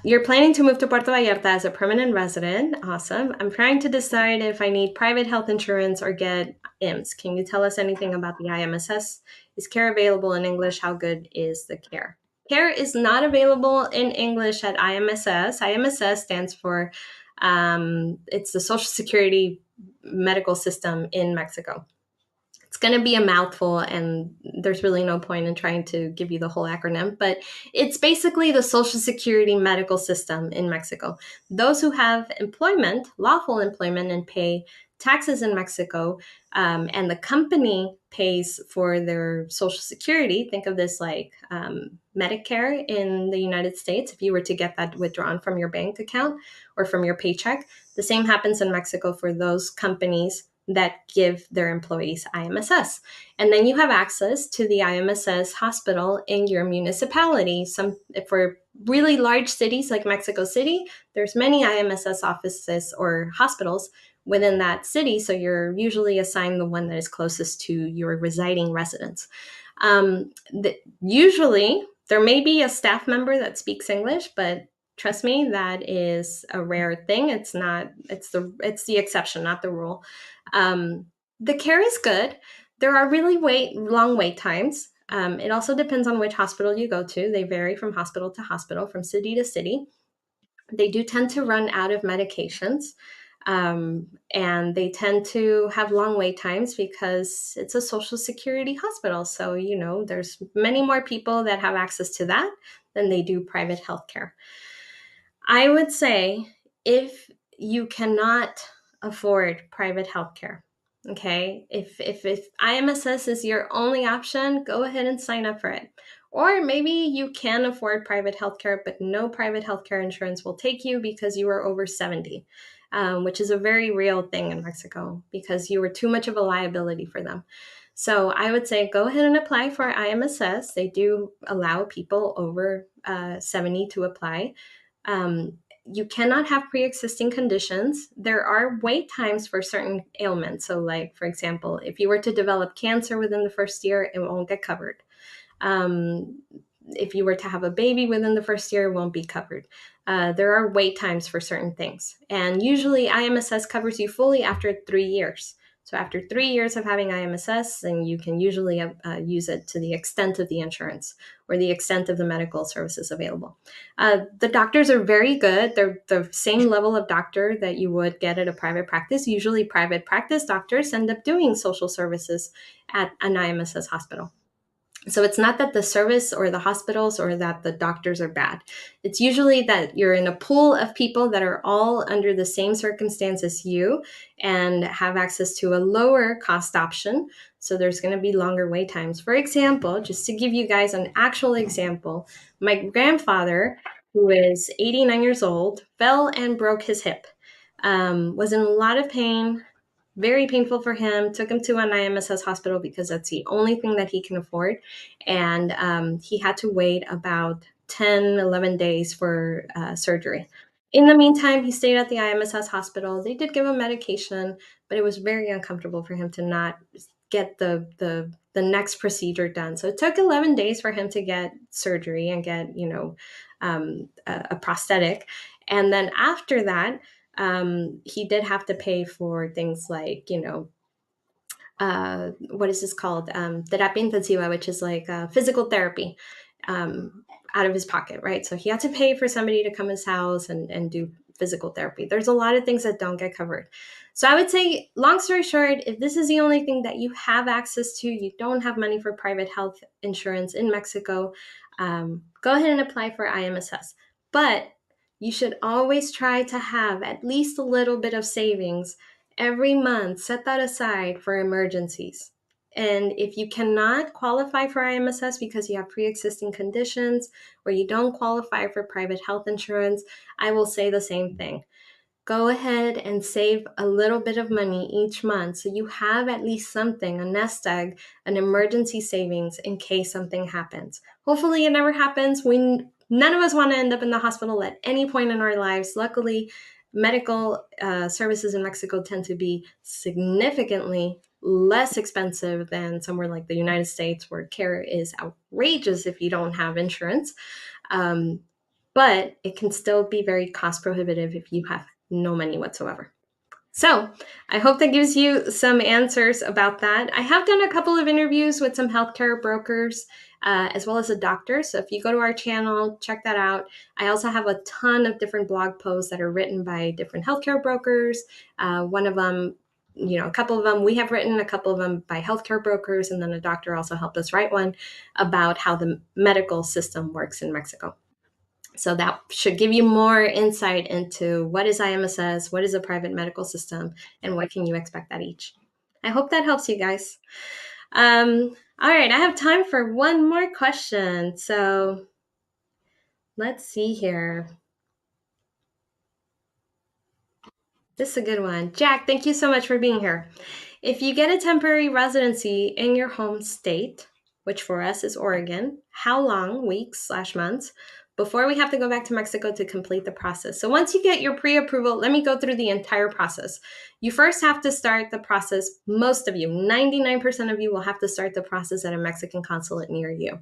You're planning to move to Puerto Vallarta as a permanent resident. Awesome. I'm trying to decide if I need private health insurance or get IMSS. Can you tell us anything about the IMSS? Is care available in English? How good is the care? Care is not available in English at IMSS. IMSS stands for, it's the Social Security medical system in Mexico. It's going to be a mouthful, and there's really no point in trying to give you the whole acronym, but it's basically the Social Security medical system in Mexico. Those who have employment, lawful employment, and pay taxes in Mexico, and the company pays for their Social Security. Think of this like Medicare in the United States. If you were to get that withdrawn from your bank account or from your paycheck, the same happens in Mexico for those companies that give their employees IMSS. And then you have access to the IMSS hospital in your municipality. For really large cities like Mexico City, there's many IMSS offices or hospitals within that city. So you're usually assigned the one that is closest to your residing residence. Usually there may be a staff member that speaks English, but trust me, that is a rare thing. It's the exception, not the rule. The care is good. There are really long wait times. It also depends on which hospital you go to. They vary from hospital to hospital, from city to city. They do tend to run out of medications, and they tend to have long wait times because it's a Social Security hospital. So, there's many more people that have access to that than they do private healthcare. I would say if you cannot afford private healthcare, okay, if IMSS is your only option, go ahead and sign up for it. Or maybe you can afford private healthcare, but no private healthcare insurance will take you because you are over 70, which is a very real thing in Mexico because you were too much of a liability for them. So I would say go ahead and apply for IMSS. They do allow people over 70 to apply. You cannot have pre-existing conditions. There are wait times for certain ailments. So like, for example, if you were to develop cancer within the first year, it won't get covered. If you were to have a baby within the first year, it won't be covered. There are wait times for certain things. And usually IMSS covers you fully after 3 years. So after 3 years of having IMSS, then you can usually use it to the extent of the insurance or the extent of the medical services available. The doctors are very good. They're the same level of doctor that you would get at a private practice. Usually private practice doctors end up doing social services at an IMSS hospital. So it's not that the service or the hospitals or that the doctors are bad. It's usually that you're in a pool of people that are all under the same circumstance as you and have access to a lower cost option. So there's going to be longer wait times. For example, just to give you guys an actual example, my grandfather, who is 89 years old, fell and broke his hip, was in a lot of pain, very painful for him, took him to an IMSS hospital because that's the only thing that he can afford. And he had to wait about 10, 11 days for surgery. In the meantime, he stayed at the IMSS hospital. They did give him medication, but it was very uncomfortable for him to not get the next procedure done. So it took 11 days for him to get surgery and get, a prosthetic. And then after that, he did have to pay for things like, what is this called? Terapia intensiva, which is like physical therapy out of his pocket, right? So he had to pay for somebody to come to his house and do physical therapy. There's a lot of things that don't get covered. So I would say, long story short, if this is the only thing that you have access to, you don't have money for private health insurance in Mexico, go ahead and apply for IMSS. But you should always try to have at least a little bit of savings every month. Set that aside for emergencies. And if you cannot qualify for IMSS because you have pre-existing conditions or you don't qualify for private health insurance, I will say the same thing. Go ahead and save a little bit of money each month so you have at least something, a nest egg, an emergency savings in case something happens. Hopefully it never happens. None of us want to end up in the hospital at any point in our lives. Luckily, medical services in Mexico tend to be significantly less expensive than somewhere like the United States, where care is outrageous if you don't have insurance. But it can still be very cost prohibitive if you have no money whatsoever. So I hope that gives you some answers about that. I have done a couple of interviews with some healthcare brokers as well as a doctor. So if you go to our channel, check that out. I also have a ton of different blog posts that are written by different healthcare brokers. One of them, a couple of them we have written, a couple of them by healthcare brokers, and then a doctor also helped us write one about how the medical system works in Mexico. So that should give you more insight into what is IMSS, what is a private medical system, and what can you expect at each. I hope that helps you guys. All right, I have time for one more question. So let's see here. This is a good one. Jack, thank you so much for being here. If you get a temporary residency in your home state, which for us is Oregon, how long, weeks/months, before we have to go back to Mexico to complete the process? So once you get your pre-approval, let me go through the entire process. You first have to start the process. Most of you, 99% of you, will have to start the process at a Mexican consulate near you.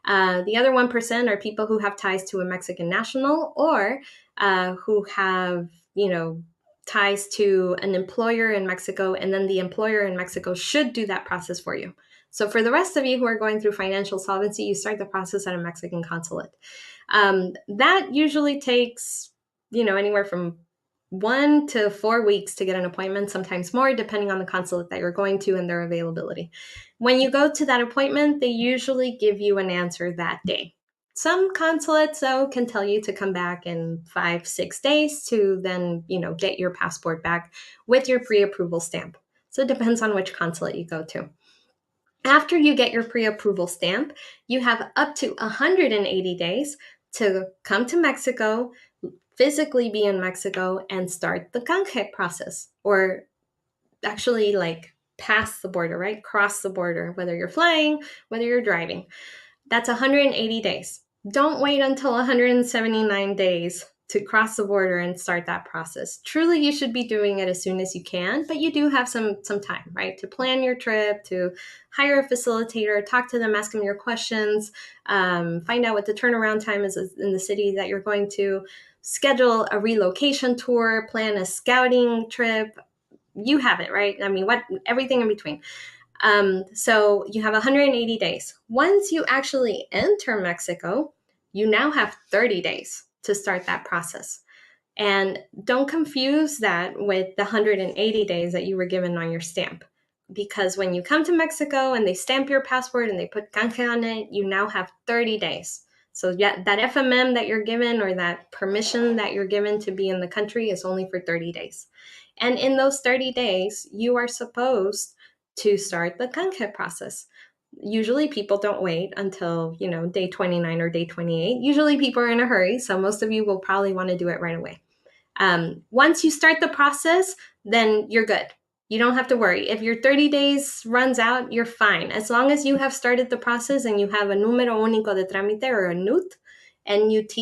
The other 1% are people who have ties to a Mexican national or who have, ties to an employer in Mexico, and then the employer in Mexico should do that process for you. So for the rest of you who are going through financial solvency, you start the process at a Mexican consulate. That usually takes, anywhere from 1 to 4 weeks to get an appointment, sometimes more, depending on the consulate that you're going to and their availability. When you go to that appointment, they usually give you an answer that day. Some consulates, though, can tell you to come back in 5-6 days to then, get your passport back with your pre-approval stamp. So it depends on which consulate you go to. After you get your pre-approval stamp, you have up to 180 days to come to Mexico, physically be in Mexico, and start the canje process, or actually like pass the border, right? Cross the border, whether you're flying, whether you're driving. That's 180 days. Don't wait until 179 days to cross the border and start that process. Truly, you should be doing it as soon as you can, but you do have some time, right? To plan your trip, to hire a facilitator, talk to them, ask them your questions, find out what the turnaround time is in the city that you're going to, schedule a relocation tour, plan a scouting trip. You have it, right? I mean, everything in between. So you have 180 days. Once you actually enter Mexico, you now have 30 days to start that process. And don't confuse that with the 180 days that you were given on your stamp. Because when you come to Mexico and they stamp your passport and they put canje on it, you now have 30 days. So yeah, that FMM that you're given, or that permission that you're given to be in the country, is only for 30 days. And in those 30 days, you are supposed to start the canje process. Usually people don't wait until, day 29 or day 28. Usually people are in a hurry, so most of you will probably want to do it right away. Once you start the process, then you're good. You don't have to worry. If your 30 days runs out, you're fine. As long as you have started the process and you have a número único de trámite, or a NUT,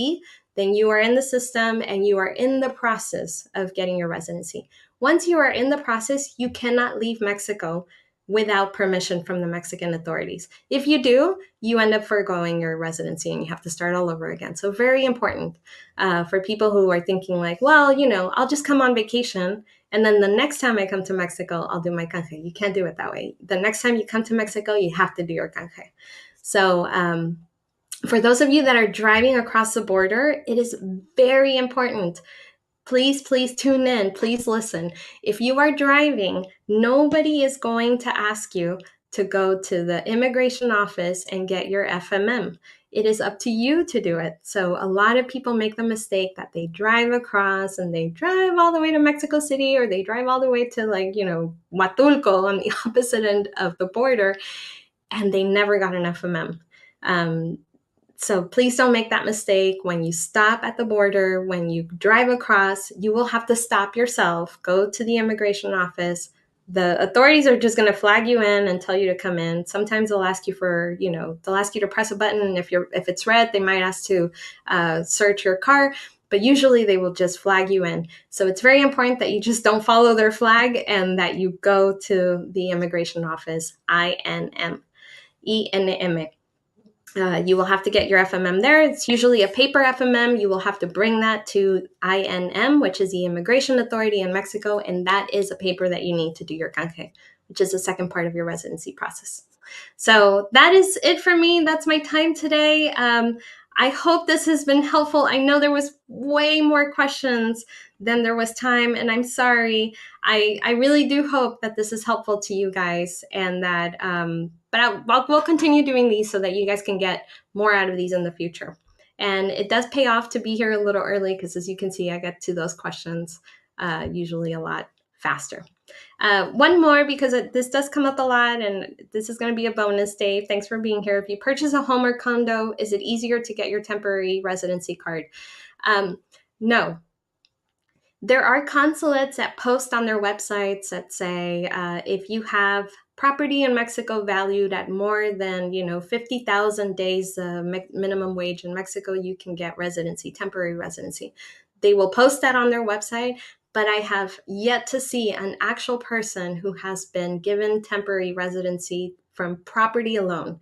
then you are in the system and you are in the process of getting your residency. Once you are in the process, you cannot leave Mexico without permission from the Mexican authorities. If you do, you end up foregoing your residency and you have to start all over again. So very important for people who are thinking like, well, I'll just come on vacation, and then the next time I come to Mexico, I'll do my canje. You can't do it that way. The next time you come to Mexico, you have to do your canje. So for those of you that are driving across the border, it is very important. Please tune in. Please listen. If you are driving, nobody is going to ask you to go to the immigration office and get your FMM. It is up to you to do it. So a lot of people make the mistake that they drive across and they drive all the way to Mexico City, or they drive all the way to Huatulco on the opposite end of the border, and they never got an FMM. So please don't make that mistake. When you stop at the border, when you drive across, you will have to stop yourself, go to the immigration office. The authorities are just going to flag you in and tell you to come in. Sometimes they'll ask you they'll ask you to press a button. And if it's red, they might ask to search your car, but usually they will just flag you in. So it's very important that you just don't follow their flag and that you go to the immigration office, INM. You will have to get your FMM there. It's usually a paper FMM. You will have to bring that to INM, which is the Immigration Authority in Mexico, and that is a paper that you need to do your canje, which is the second part of your residency process. So that is it for me. That's my time today. I hope this has been helpful. I know there was way more questions than there was time, and I'm sorry. I really do hope that this is helpful to you guys, and that we'll continue doing these so that you guys can get more out of these in the future. And it does pay off to be here a little early, because as you can see, I get to those questions usually a lot faster. One more, because this does come up a lot, and this is going to be a bonus, Dave. Thanks for being here. If you purchase a home or condo, is it easier to get your temporary residency card? No. There are consulates that post on their websites that say if you have property in Mexico valued at more than 50,000 days minimum wage in Mexico, you can get temporary residency. They will post that on their website, but I have yet to see an actual person who has been given temporary residency from property alone.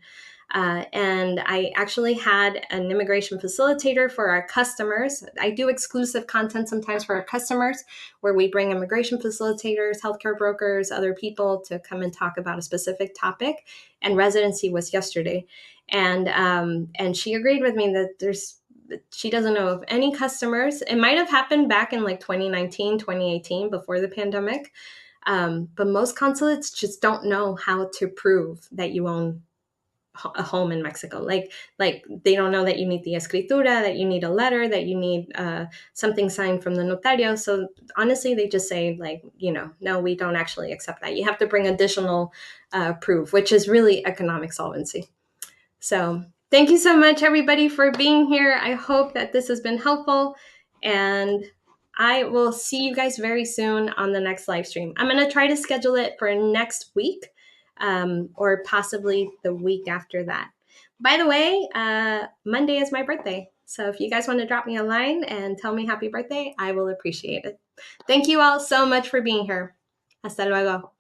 And I actually had an immigration facilitator for our customers. I do exclusive content sometimes for our customers, where we bring immigration facilitators, healthcare brokers, other people to come and talk about a specific topic. And residency was yesterday. And she agreed with me that she doesn't know of any customers. It might have happened back in 2019, 2018, before the pandemic. But most consulates just don't know how to prove that you own a home in Mexico. Like they don't know that you need the escritura, that you need a letter, that you need something signed from the notario. So honestly, they just say like, no, we don't actually accept that. You have to bring additional proof, which is really economic solvency. So thank you so much, everybody, for being here. I hope that this has been helpful, and I will see you guys very soon on the next live stream. I'm going to try to schedule it for next week, or possibly the week after that. By the way, Monday is my birthday. So if you guys want to drop me a line and tell me happy birthday, I will appreciate it. Thank you all so much for being here. Hasta luego.